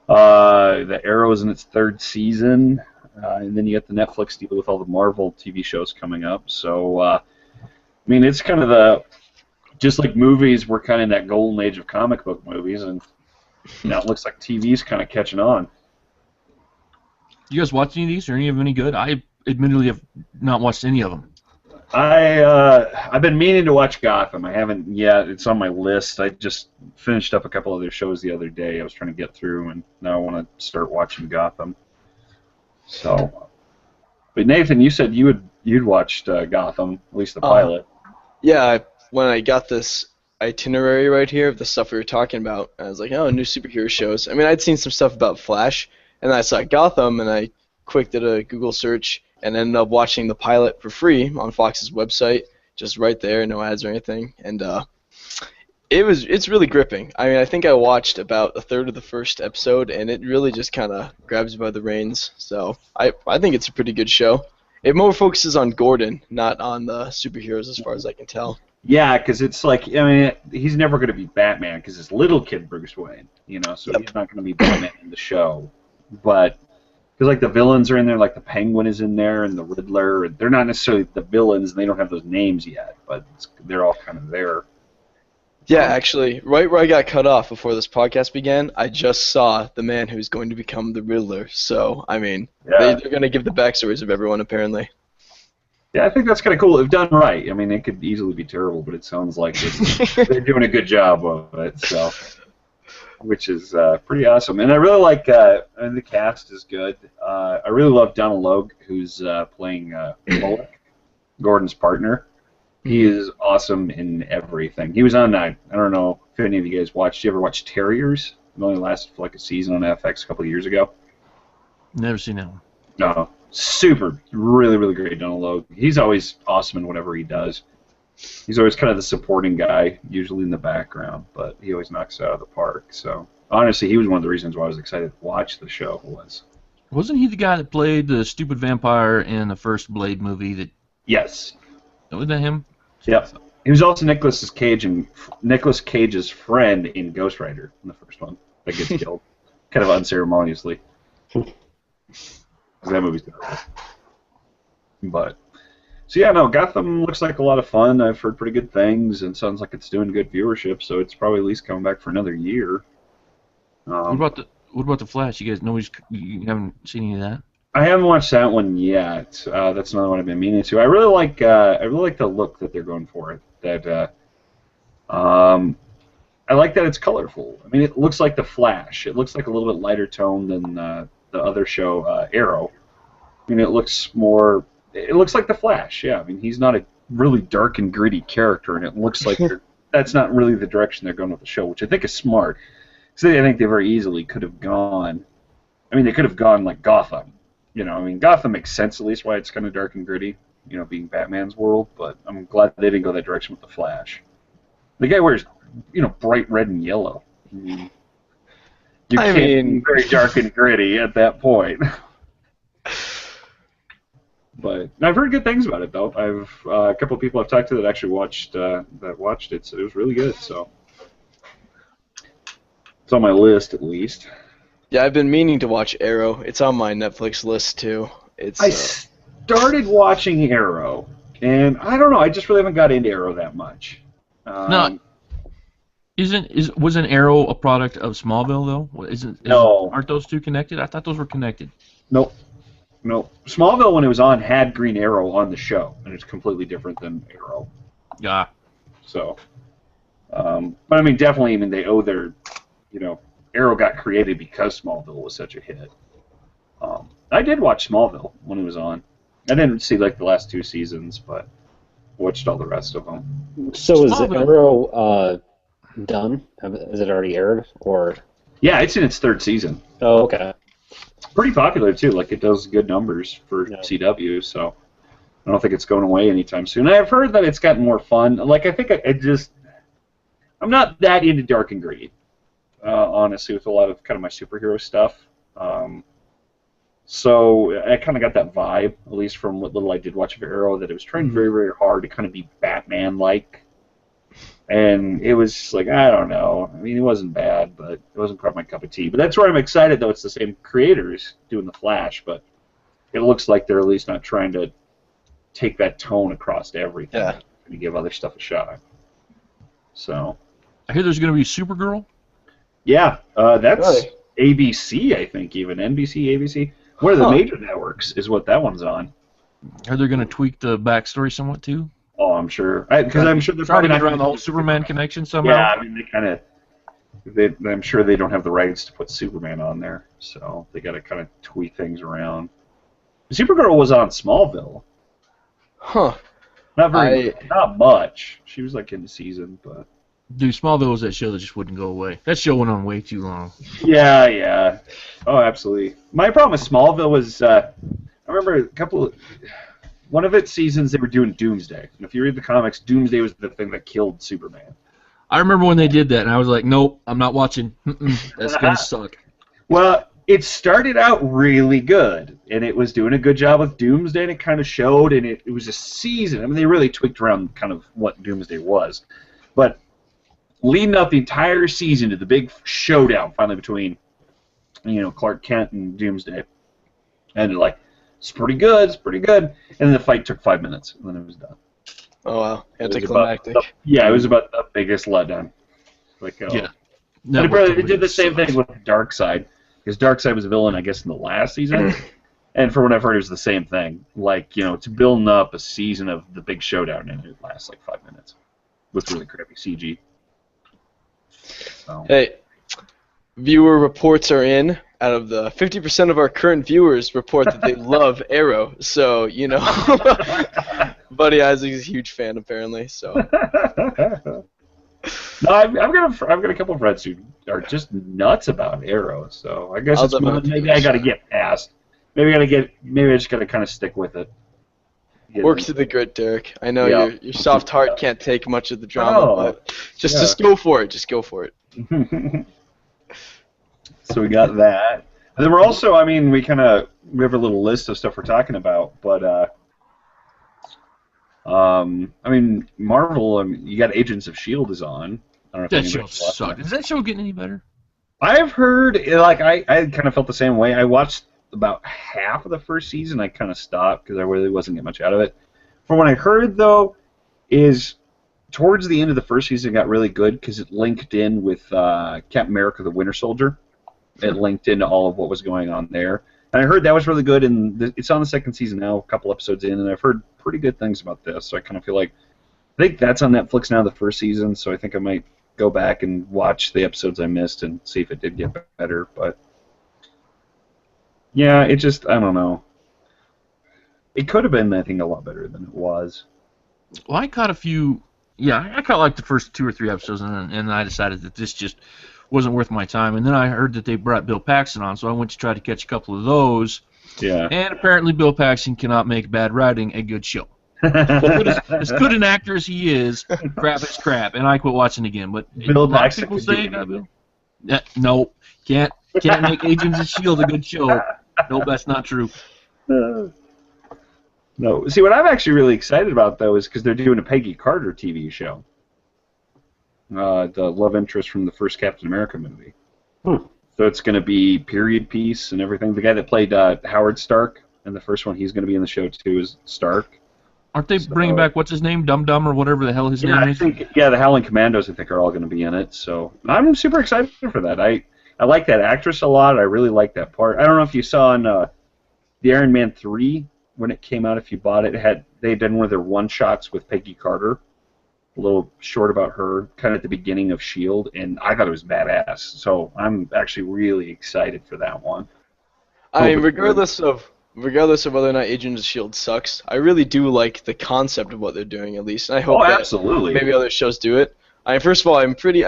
the Arrow's in its third season, and then you get the Netflix deal with all the Marvel TV shows coming up. So, I mean, it's kind of just like movies, we're kind of in that golden age of comic book movies, and it looks like TV's kind of catching on. You guys watch any of these? Are any of them any good? I admittedly have not watched any of them. I've been meaning to watch Gotham. I haven't yet. It's on my list. I just finished up a couple other shows the other day. I was trying to get through, and now I want to start watching Gotham. So, but Nathan, you said you'd watched Gotham, at least the pilot. Yeah, when I got this itinerary right here of the stuff we were talking about, I was like, oh, new superhero shows. I mean, I'd seen some stuff about Flash, and I saw Gotham, and I quick did a Google search and ended up watching the pilot for free on Fox's website, just right there, no ads or anything, and it's really gripping. I mean, I think I watched about a third of the first episode, and it really just kind of grabs you by the reins. So I think it's a pretty good show. It more focuses on Gordon, not on the superheroes, as far as I can tell. Yeah, because it's like, I mean, he's never going to be Batman because it's little kid Bruce Wayne, so he's not going to be Batman in the show, but. Because like the villains are in there, like the Penguin is in there, and the Riddler. They're not necessarily the villains, and they don't have those names yet, but they're all kind of there. Yeah, actually, right where I got cut off before this podcast began, I just saw the man who's going to become the Riddler. So, I mean, Yeah. they're going to give the backstories of everyone, apparently. Yeah, I think that's kind of cool if done right. I mean, it could easily be terrible, but it sounds like they're doing a good job of it. So, which is pretty awesome. And I really like, and the cast is good. I really love Donald Logue, who's playing Bullock, Gordon's partner. He is awesome in everything. He was on, I don't know if any of you guys watched, you ever watch Terriers? It only lasted for like a season on FX a couple of years ago. Never seen that one. No, super, really, really great Donald Logue. He's always awesome in whatever he does. He's always kind of the supporting guy, usually in the background, but he always knocks it out of the park. So, honestly, he was one of the reasons why I was excited to watch the show. Wasn't he the guy that played the stupid vampire in the first Blade movie? Yes. Wasn't that him? Yep. He was also Nicolas Cage's friend in Ghost Rider in the first one that gets killed, kind of unceremoniously. That movie's terrible. But so yeah, no, Gotham looks like a lot of fun. I've heard pretty good things, and sounds like it's doing good viewership. So it's probably at least coming back for another year. What about the Flash? You guys, you haven't seen any of that? I haven't watched that one yet. That's another one I've been meaning to. I really like the look that they're going for. I like that it's colorful. I mean, it looks like the Flash. It looks like a little bit lighter tone than the other show, Arrow. I mean, it looks like the Flash. Yeah, I mean, he's not a really dark and gritty character, and it looks like that's not really the direction they're going with the show, which I think is smart. Because I think they very easily could have gone. I mean, they could have gone like Gotham. You know, I mean, Gotham makes sense at least why it's kind of dark and gritty, you know, being Batman's world, but I'm glad they didn't go that direction with the Flash. The guy wears, you know, bright red and yellow. I mean, you can't be very dark and gritty at that point. But I've heard good things about it, though. I've a couple of people I've talked to that actually watched it, so it was really good. So it's on my list at least. Yeah, I've been meaning to watch Arrow. It's on my Netflix list too. I started watching Arrow, and I don't know. I just really haven't got into Arrow that much. No, wasn't Arrow a product of Smallville though? No. Aren't those two connected? I thought those were connected. Nope. Smallville, when it was on, had Green Arrow on the show, and it's completely different than Arrow. Yeah. So, but I mean, definitely. I mean, they owe their, you know. Arrow got created because Smallville was such a hit. I did watch Smallville when it was on. I didn't see like the last 2 seasons, but watched all the rest of them. So is Arrow done? Is it already aired, or? Yeah, it's in its 3rd season. Oh, okay. Pretty popular too. Like it does good numbers for CW, so I don't think it's going away anytime soon. I've heard that it's gotten more fun. Like I think I'm not that into dark and gritty. Honestly, with a lot of kind of my superhero stuff. So I kind of got that vibe, at least from what little I did watch of Arrow, that it was trying very, very hard to kind of be Batman-like. And it was like, I don't know. I mean, it wasn't bad, but it wasn't quite my cup of tea. But that's where I'm excited, though. It's the same creators doing The Flash, but it looks like they're at least not trying to take that tone across to everything and give other stuff a shot. So I hear there's going to be Supergirl. Yeah, that's ABC, I think, even. NBC, ABC. One of the major networks is what that one's on. Are they going to tweak the backstory somewhat, too? Oh, I'm sure. Because I'm sure they're trying probably to not get around the whole Superman connection somehow. Yeah, I mean, they kind of... I'm sure they don't have the rights to put Superman on there, so they got to kind of tweak things around. Supergirl was on Smallville. Huh. Not much. She was, like, in the season, but... Dude, Smallville was that show that just wouldn't go away. That show went on way too long. Yeah. Oh, absolutely. My problem with Smallville was, I remember one of its seasons they were doing Doomsday. And if you read the comics, Doomsday was the thing that killed Superman. I remember when they did that, and I was like, nope, I'm not watching. That's going to suck. Well, it started out really good, and it was doing a good job with Doomsday, and it kind of showed, and it was a season. I mean, they really tweaked around kind of what Doomsday was. But leading up the entire season to the big showdown finally between, you know, Clark Kent and Doomsday. And they're like, it's pretty good. And then the fight took 5 minutes, and then it was done. Oh wow, It was anticlimactic. it was about the biggest letdown. Like, Yeah. They did the same thing with Darkseid, because Darkseid was a villain, I guess, in the last season. And for what I've heard, it was the same thing. Like, it's building up a season of the big showdown, and it lasts like 5 minutes with really crappy CG. So. Hey, viewer reports are in. Out of the 50% of our current viewers report that they love Arrow. So, Buddy Isaac is a huge fan, apparently. So. No, I've got a couple of friends who are just nuts about Arrow. So I guess maybe I got to get past. Maybe I just got to kind of stick with it. Work through the grit, Derek. I know your soft heart can't take much of the drama, but just go for it. Just go for it. So we got that. And then we're also, we have a little list of stuff we're talking about, but Marvel, you got Agents of S.H.I.E.L.D. is on. I don't know if that show sucked. Is that show getting any better? I've heard, I kind of felt the same way. I watched about half of the first season. I kind of stopped because I really wasn't getting much out of it. From what I heard, though, is towards the end of the first season it got really good because it linked in with Captain America: The Winter Soldier. It linked into all of what was going on there. And I heard that was really good, and it's on the second season now, a couple episodes in, and I've heard pretty good things about this. So I kind of feel like, I think that's on Netflix now, the first season, so I think I might go back and watch the episodes I missed and see if it did get better. But yeah, it just, I don't know. It could have been, I think, a lot better than it was. Well, I caught like the first 2 or 3 episodes, and I decided that this just wasn't worth my time. And then I heard that they brought Bill Paxton on, so I went to try to catch a couple of those. Yeah. And apparently Bill Paxton cannot make bad writing a good show. As good an actor as he is, crap is crap, and I quit watching again. But Bill Paxton people say that, Bill. No, can't make Agents of S.H.I.E.L.D. a good show. No, that's not true. No. See, what I'm actually really excited about, though, is because they're doing a Peggy Carter TV show. The love interest from the first Captain America movie. So it's going to be period piece and everything. The guy that played Howard Stark in the first one, he's going to be in the show, too, is Stark. Aren't they bringing back, what's his name, Dum Dum or whatever the hell his name is? The Howling Commandos, I think, are all going to be in it. So I'm super excited for that. I like that actress a lot. I really like that part. I don't know if you saw in the Iron Man 3, when it came out, if you bought it, they had done one of their one-shots with Peggy Carter, a little short about her, kind of at the beginning of S.H.I.E.L.D., and I thought it was badass. So I'm actually really excited for that one. I mean, regardless of whether or not Agents of S.H.I.E.L.D. sucks, I really do like the concept of what they're doing, at least. And I hope that maybe other shows do it. I mean, first of all, I'm pretty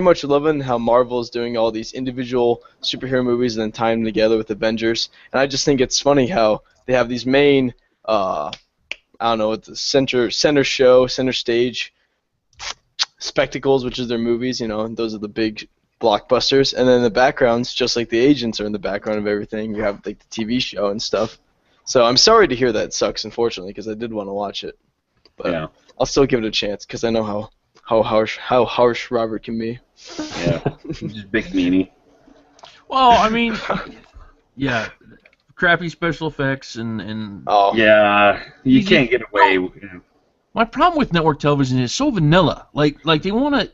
much loving how Marvel is doing all these individual superhero movies and then tying them together with Avengers. And I just think it's funny how they have these main, I don't know, the center stage spectacles, which is their movies, and those are the big blockbusters. And then the backgrounds, just like the agents are in the background of everything, you have like the TV show and stuff. So I'm sorry to hear that sucks, unfortunately, because I did want to watch it. But yeah. I'll still give it a chance because I know how harsh Robert can be. Yeah, just big meanie. Well, I mean, yeah, crappy special effects and yeah, you can't get away. My problem with network television is so vanilla. Like they want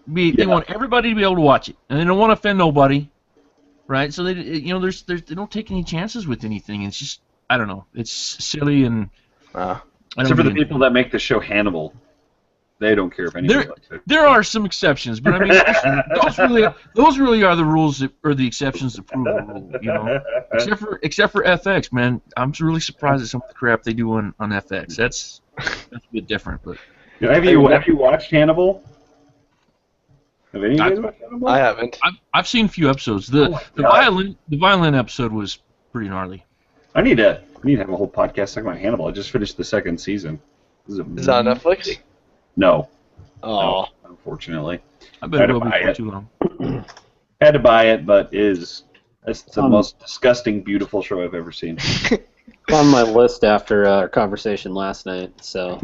they want everybody to be able to watch it, and they don't want to offend nobody, right? So they they don't take any chances with anything. It's just, I don't know, it's silly and. Except for the people that make the show Hannibal. They don't care if anybody likes it. There are some exceptions, but I mean, those really are the rules or the exceptions that prove the rule, Except for FX, man. I'm really surprised at some of the crap they do on FX. That's a bit different, but. Have you watched Hannibal? Have any of you guys watched Hannibal? I haven't. I've seen a few episodes. The violin episode was pretty gnarly. I need to have a whole podcast talking about Hannibal. I just finished the second season. Is it on Netflix? No. Oh. No, unfortunately. I bet it will be for too long. Had to buy it, but it's the most disgusting, beautiful show I've ever seen. It's on my list after our conversation last night, so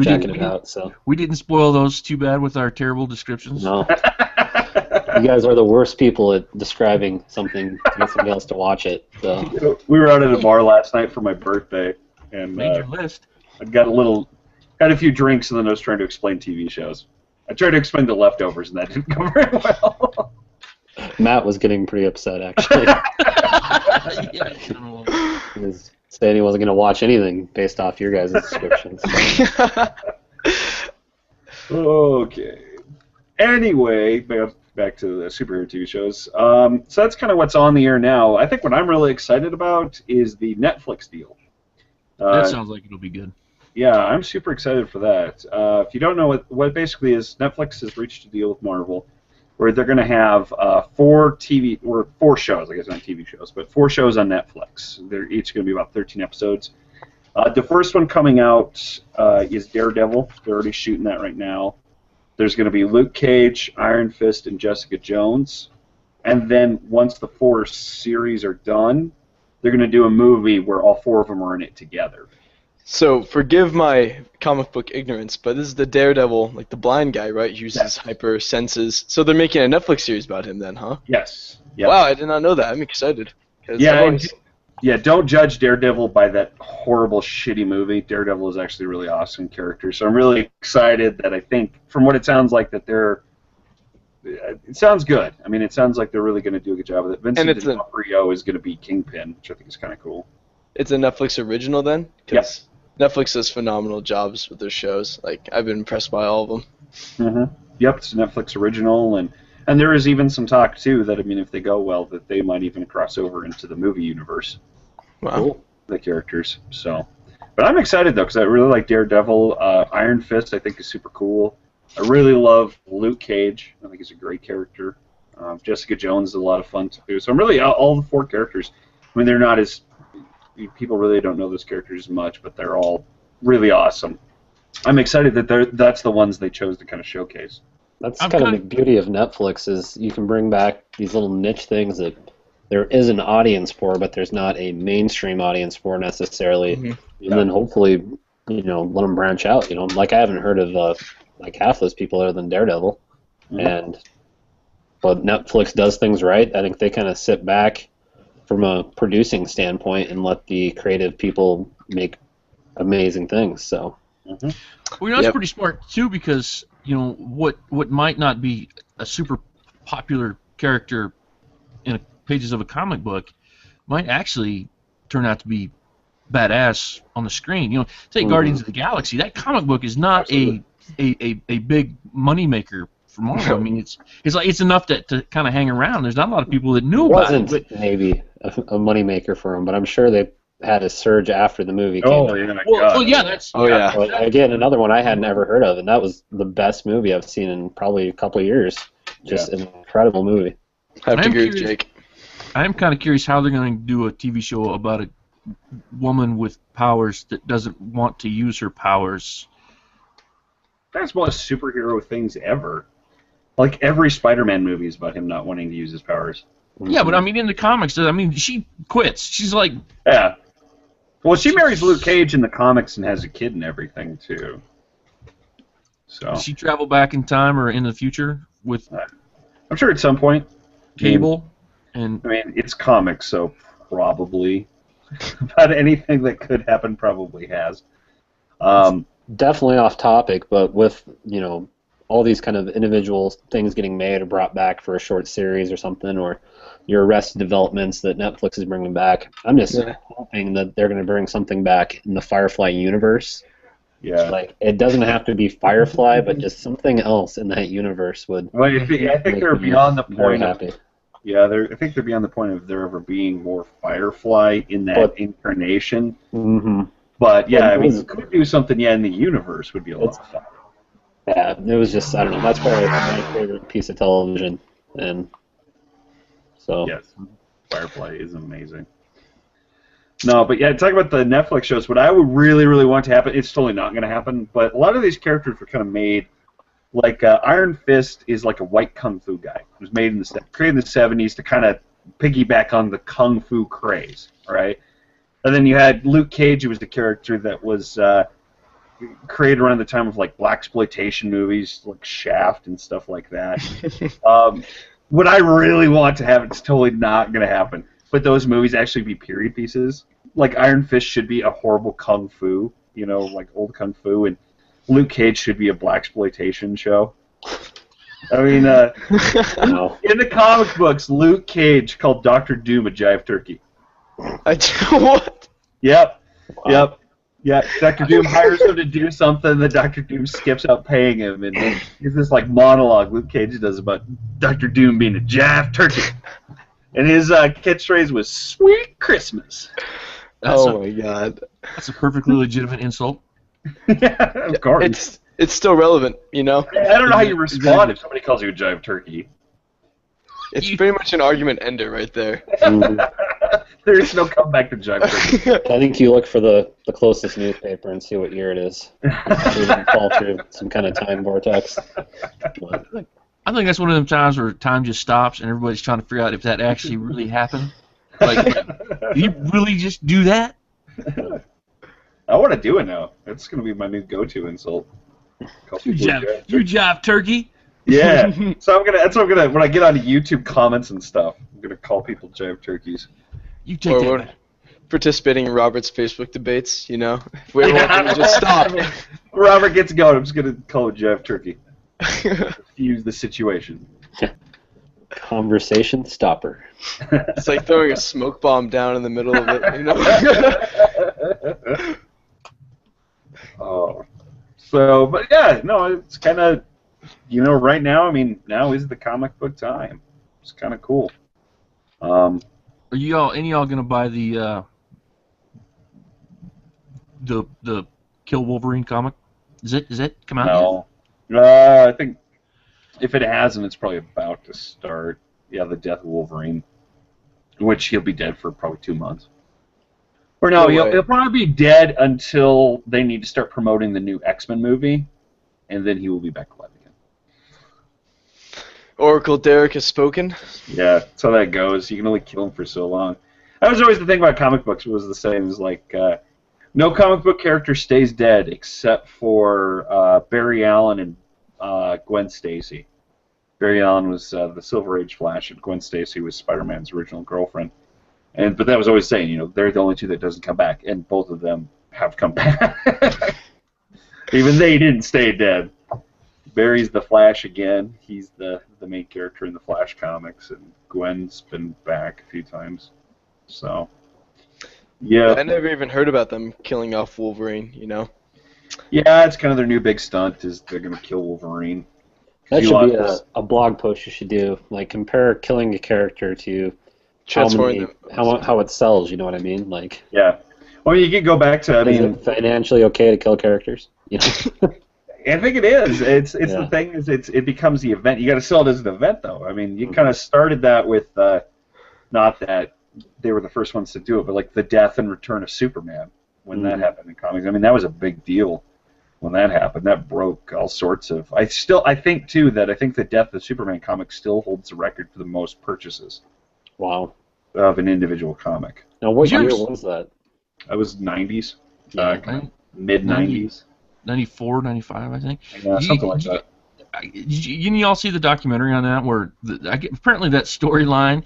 checking it out. So we didn't spoil those too bad with our terrible descriptions. No. You guys are the worst people at describing something to get somebody else to watch it. So. We were out at a bar last night for my birthday, and made your list. I got a few drinks, and then I was trying to explain TV shows. I tried to explain The Leftovers, and that didn't go very well. Matt was getting pretty upset, actually. Yeah, He was saying he wasn't going to watch anything based off your guys' descriptions. Okay. Anyway, back to the superhero TV shows. So that's kind of what's on the air now. I think what I'm really excited about is the Netflix deal. that sounds like it'll be good. Yeah, I'm super excited for that. If you don't know what basically is, Netflix has reached a deal with Marvel where they're going to have 4 shows, I guess not TV shows, but 4 shows on Netflix. They're each going to be about 13 episodes. The first one coming out is Daredevil. They're already shooting that right now. There's going to be Luke Cage, Iron Fist, and Jessica Jones. And then once the 4 series are done, they're going to do a movie where all 4 of them are in it together. So, forgive my comic book ignorance, but this is the Daredevil, like the blind guy, right? He uses hyper senses. So they're making a Netflix series about him then, huh? Yes. Yep. Wow, I did not know that. I'm excited. Yeah, don't judge Daredevil by that horrible, shitty movie. Daredevil is actually a really awesome character. So I'm really excited that I think, from what it sounds like, that it sounds good. I mean, it sounds like they're really going to do a good job with it. Vincent D'Onofrio is going to be Kingpin, which I think is kind of cool. It's a Netflix original then? Yes. Netflix does phenomenal jobs with their shows. Like, I've been impressed by all of them. Mm-hmm. Yep, it's a Netflix original, and there is even some talk, too, that, I mean, if they go well, that they might even cross over into the movie universe. Wow. Cool. The characters. So, but I'm excited, though, because I really like Daredevil. Iron Fist, I think, is super cool. I really love Luke Cage. I think he's a great character. Jessica Jones is a lot of fun, too. So I'm really, all the 4 characters, I mean, they're not as... People really don't know those characters as much, but they're all really awesome. I'm excited that that's the ones they chose to kind of showcase. That's kind of the beauty of Netflix is you can bring back these little niche things that there is an audience for, but there's not a mainstream audience for necessarily. Mm-hmm. And then hopefully, let them branch out. Like I haven't heard of like half those people other than Daredevil. Mm-hmm. But Netflix does things right. I think they kind of sit back from a producing standpoint and let the creative people make amazing things. So, well, that's pretty smart too, because what might not be a super popular character in pages of a comic book might actually turn out to be badass on the screen. Take Guardians of the Galaxy. That comic book is not a big moneymaker for Marvel. I mean, it's enough to kind of hang around. There's not a lot of people that knew about it. Wasn't maybe a moneymaker for them, but I'm sure they had a surge after the movie came out. Again, another one I had never heard of, and that was the best movie I've seen in probably a couple of years. Just an incredible movie. I have to agree with Jake. I'm kind of curious how they're going to do a TV show about a woman with powers that doesn't want to use her powers. That's one of the superhero things ever. Like, every Spider-Man movie is about him not wanting to use his powers. Yeah, but I mean, in the comics, she quits. She's like... Yeah. Well, she marries Luke Cage in the comics and has a kid and everything, too. So. Does she travel back in time or in the future with... I'm sure at some point. Cable? It's comics, so probably. About anything that could happen probably has. Definitely off topic, but with, all these kind of individual things getting made or brought back for a short series or something, or your Arrested Developments that Netflix is bringing back, I'm just hoping that they're going to bring something back in the Firefly universe. Yeah. Like, it doesn't have to be Firefly, but just something else in that universe would. Well, I think they're beyond the point. I think they're beyond the point of there ever being more Firefly in that incarnation. Mm-hmm. But yeah, you could do something. Yeah, in the universe would be a lot of fun. Yeah, it was just, I don't know, that's probably my favorite piece of television, and so... Yes, Firefly is amazing. No, but yeah, talking about the Netflix shows, what I would really, really want to happen, it's totally not going to happen, but a lot of these characters were kind of made, like Iron Fist is like a white kung fu guy. It was made created in the 70s to kind of piggyback on the kung fu craze, right? And then you had Luke Cage, who was the character that was... created around the time of like blaxploitation movies like Shaft and stuff like that. What I really want to have, it's totally not going to happen, but those movies actually be period pieces. Like Iron Fist should be a horrible kung fu you know, like old kung fu, and Luke Cage should be a blaxploitation show. I mean, No. in the comic books, Luke Cage called Dr. Doom a jive turkey. What? Yep. Wow. Yep. Yeah, Dr. Doom hires him to do something, then Dr. Doom skips out paying him, and here's this like monologue Luke Cage does about Dr. Doom being a jive turkey. And his catchphrase was "Sweet Christmas." My god. That's a perfectly legitimate insult. Yeah, of course. It's still relevant, you know? I don't know how you respond if somebody calls you a jive turkey. It's pretty much an argument ender right there. There is no comeback to jive turkey. I think you look for the closest newspaper and see what year it is. You can fall through some kind of time vortex. But, I think that's one of them times where time just stops and everybody's trying to figure out if that actually really happened. Like, did you really just do that? I want to do it now. That's going to be my new go-to insult. Call You people jive turkey. Yeah. So that's what I'm gonna when I get onto YouTube comments and stuff, I'm gonna call people jive turkeys. You take Or that we're back. participating in Robert's Facebook debates, you know? If we want them to just stop. Robert gets going. I'm just gonna call it jive turkey. Diffuse the situation. conversation stopper. It's like throwing a smoke bomb down in the middle of it, you know? Oh. So, but yeah, no, it's kind of, you know, right now, I mean, now is the comic book time. It's kind of cool. Are you all any of y'all gonna buy the Kill Wolverine comic? Is it come out yet? No. I think if it hasn't, it's probably about to start. Yeah, the death of Wolverine, which he'll be dead for probably 2 months. Or no, he'll probably be dead until they need to start promoting the new X-Men movie, and then he will be back alive again. Oracle Derek has spoken. Yeah, that's how that goes. You can only kill him for so long. That was always the thing about comic books. Was the same. It was like no comic book character stays dead except for Barry Allen and Gwen Stacy. Barry Allen was the Silver Age Flash, and Gwen Stacy was Spider-Man's original girlfriend. But that was always saying, you know, they're the only two that doesn't come back, and both of them have come back. Even they didn't stay dead. Barry's the Flash again. He's the main character in the Flash comics, and Gwen's been back a few times. So, yeah. I never even heard about them killing off Wolverine, you know? Yeah, it's kind of their new big stunt is they're going to kill Wolverine. That should be a blog post you should do. Like, compare killing a character to how it sells, you know what I mean? Like, yeah. Well, you could go back to, is it financially okay to kill characters? You know? I think it is. It's the thing is it becomes the event. You got to sell it as an event, though. I mean, you kind of started that with not that they were the first ones to do it, but like the death and return of Superman when that happened in comics. I mean, that was a big deal when that happened. That broke all sorts of. I think too that the death of Superman comic still holds the record for the most purchases. Wow. Of an individual comic. Now, what year was that? That was 90s, Mid 90s. 94, 95, I think. Yeah, something like that. You all see the documentary on that where apparently that storyline,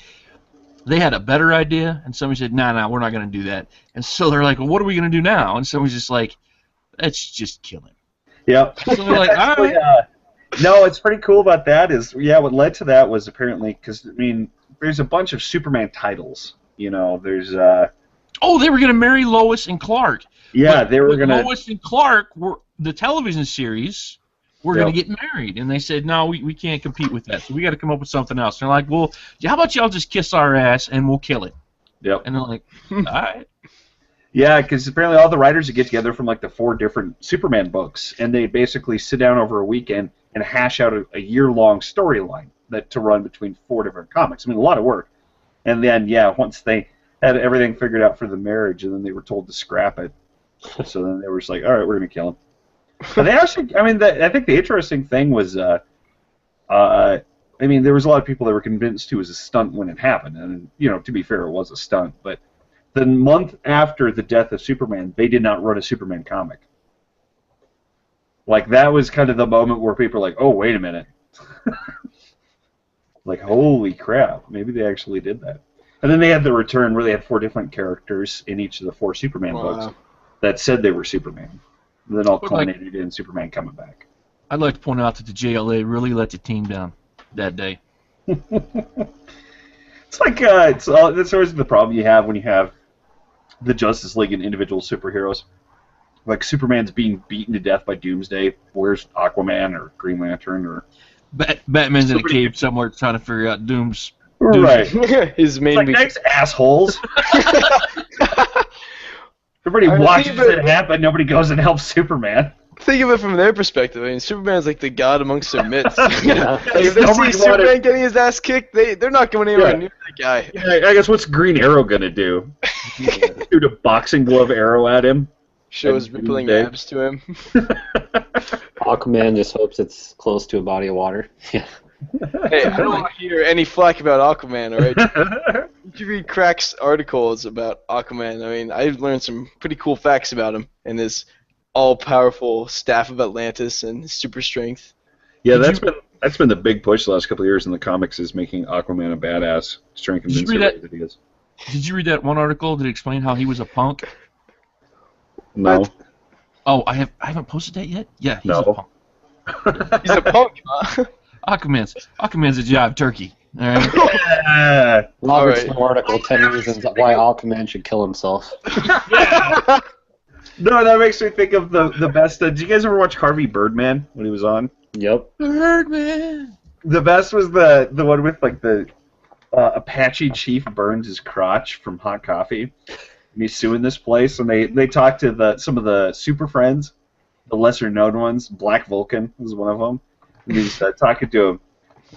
they had a better idea, and somebody said, nah, we're not going to do that. And so they're like, well, what are we going to do now? And somebody's just like, let's just kill him. Yep. So they're like, all right. No, what's pretty cool about that is, what led to that was apparently, because, I mean, there's a bunch of Superman titles. You know, there's... Oh, they were going to marry Lois and Clark. Yeah, they were going to... Lois and Clark, the television series, were going to get married. And they said, no, we can't compete with that. So we got to come up with something else. And they're like, well, how about y'all just kiss our ass and we'll kill it? Yep. And they're like, all right. Yeah, because apparently all the writers would get together from like the 4 different Superman books, and they basically sit down over a weekend and hash out a year-long storyline to run between 4 different comics. I mean, a lot of work. And then, once they had everything figured out for the marriage, and then they were told to scrap it. So then they were just like, all right, we're going to kill him. But they actually, I mean, I think the interesting thing was, I mean, there was a lot of people that were convinced it was a stunt when it happened. And, you know, to be fair, it was a stunt. But the month after the death of Superman, they did not run a Superman comic. Like, that was kind of the moment where people were like, oh, wait a minute. Like, holy crap, maybe they actually did that. And then they had the return where they had 4 different characters in each of the 4 Superman books. that said they were Superman. And then all But, like- culminated in Superman coming back. I'd like to point out that the JLA really let the team down that day. It's like that's always the problem you have when you have the Justice League and individual superheroes. Like Superman's being beaten to death by Doomsday. Where's Aquaman or Green Lantern or Batman's in a Somebody- cave somewhere trying to figure out Doom's. right? His main. It's like, thanks, assholes. Everybody I watches think it happen. Nobody goes and helps Superman. Think of it from their perspective. I mean, Superman's like the god amongst their midst. Yeah. If they see Nobody Superman wanted- getting his ass kicked, they're not going anywhere Yeah. near that guy. Yeah, I guess what's Green Arrow gonna do? Shoot a boxing glove arrow at him? Shows And rippling Doomsday. abs to him. Aquaman just hopes it's close to a body of water. Yeah. Hey, I don't want to hear any flack about Aquaman, alright? You read Crack's articles about Aquaman. I mean, I've learned some pretty cool facts about him and his all-powerful staff of Atlantis and his super strength. Yeah, Did that's been the big push the last couple of years in the comics is making Aquaman a badass, strength and Did you read invincibility that he is. Did you read that one article that explained how he was a punk? No. Oh, I haven't posted that yet. Yeah, he's No. a punk. He's a punk, huh? Aquaman's a jive turkey. All right. Yeah. Robert's Alright. new article, 10 reasons why Aquaman should kill himself. No, that makes me think of the best. Did you guys ever watch Harvey Birdman when he was on? Yep. Birdman. The best was the one with like the Apache chief burns his crotch from hot coffee, and he's suing this place. And they talk to some of the super friends, the lesser known ones. Black Vulcan was one of them. And he's talking to him,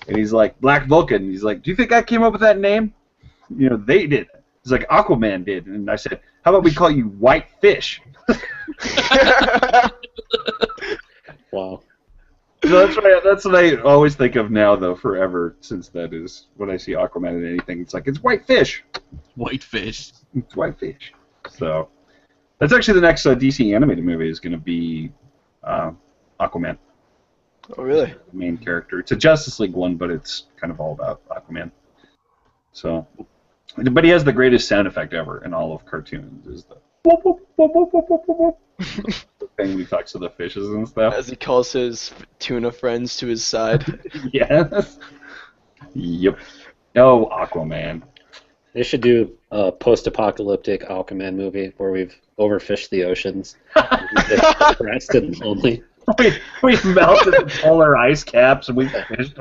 and he's like, Black Vulcan. He's like, do you think I came up with that name? You know, they did. He's like, Aquaman did. And I said, how about we call you White Fish? Wow. So that's what I always think of now, though, forever, since that is when I see Aquaman in anything. It's like, it's White Fish. Whitefish. It's White Fish. So that's actually the next DC animated movie is going to be Aquaman, Oh, really? the main character. It's a Justice League one, but it's kind of all about Aquaman. So, but he has the greatest sound effect ever in all of cartoons. Is the whoop, whoop, whoop, whoop, whoop, whoop, whoop, the thing when he talks to the fishes and stuff. As he calls his tuna friends to his side. Yes. Yep. Oh, Aquaman. They should do a post-apocalyptic Aquaman movie where we've overfished the oceans. Depressed and lonely. We melted the polar ice caps and we fished.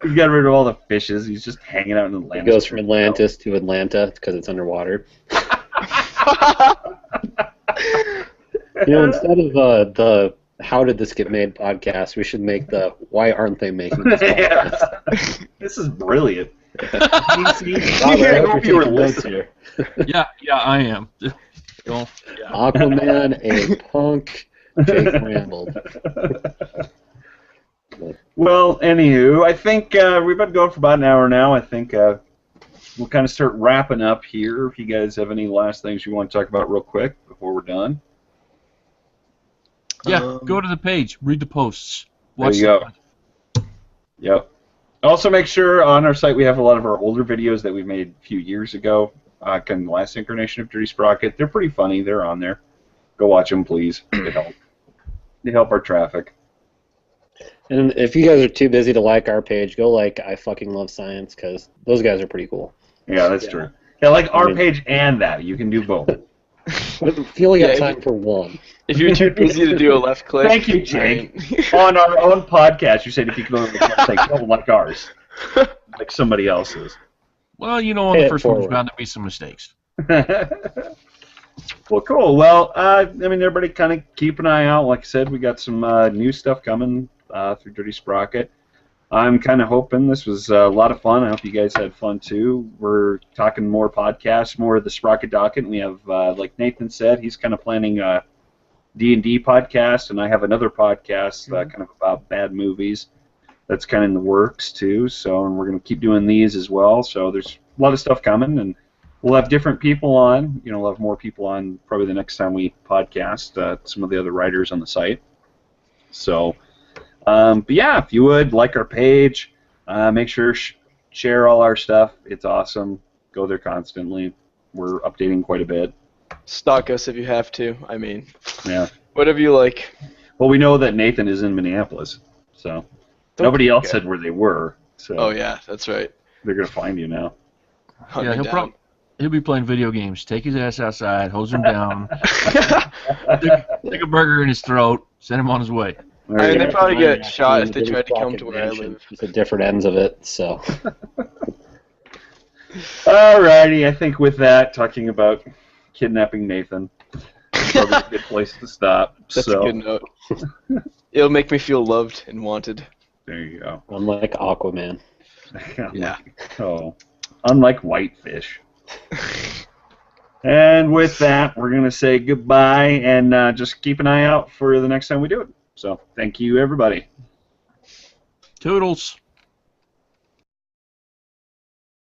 We got rid of all the fishes. He's just hanging out in It Atlantis. goes from Atlantis to Atlanta because it's underwater. You know, instead of the How Did This Get Made podcast, we should make the Why Aren't They Making This podcast? Yeah. This is brilliant. Robert, I hope you're taking notes here. Yeah, I am. Well, yeah. Aquaman, a punk, Jake rambled. Well, anywho, I think we've been going for about an hour now. I think we'll kind of start wrapping up here. If you guys have any last things you want to talk about real quick before we're done. Yeah, go to the page, read the posts. There Watch you go. Yep. Also, make sure on our site we have a lot of our older videos that we made a few years ago. Kind of the last incarnation of Dirty Sprocket. They're pretty funny. They're on there. Go watch them, please. They help. They help our traffic. And if you guys are too busy to like our page, go like I Fucking Love Science because those guys are pretty cool. Yeah, that's Yeah. true. Yeah, like our I mean- page and that. You can do both. If you only got Yeah, time for one. If you're too busy to do a left click. Thank you, Jake. On our own podcast, you said if you could only website, don't like ours, like somebody else's. Well, you know, on Pay the it first one, there's forward. bound to be some mistakes. Well, cool. Well, I mean, everybody kind of keep an eye out. Like I said, we got some new stuff coming through Dirty Sprocket. I'm kind of hoping this was a lot of fun. I hope you guys had fun too. We're talking more podcasts, more of the Sprocket Docket. And we have, like Nathan said, he's kind of planning a D&D podcast, and I have another podcast kind of about bad movies. That's kind of in the works too. So, and we're going to keep doing these as well. So there's a lot of stuff coming, and we'll have different people on. You know, we'll have more people on probably the next time we podcast. Some of the other writers on the site. So. But yeah, if you would like our page, make sure share all our stuff. It's awesome. Go there constantly. We're updating quite a bit. Stalk us if you have to. I mean, Yeah. whatever you like. Well, we know that Nathan is in Minneapolis, so nobody else said where they were. So Oh yeah, that's right. they're gonna find you now. Hunt Yeah, me down. he'll be playing video games. Take his ass outside, hose him down, stick a burger in his throat, send him on his way. There I you mean, they go. probably get Actually, shot in if the they Dirty tried to come Sprocket to where I mansion. live. It's at different ends of it, so. Alrighty, I think with that, talking about kidnapping Nathan, probably a good place to stop. That's so a good note. It'll make me feel loved and wanted. there you go. Unlike Aquaman. Yeah. Oh, unlike Whitefish. And with that, we're gonna say goodbye and just keep an eye out for the next time we do it. So thank you, everybody. Toodles.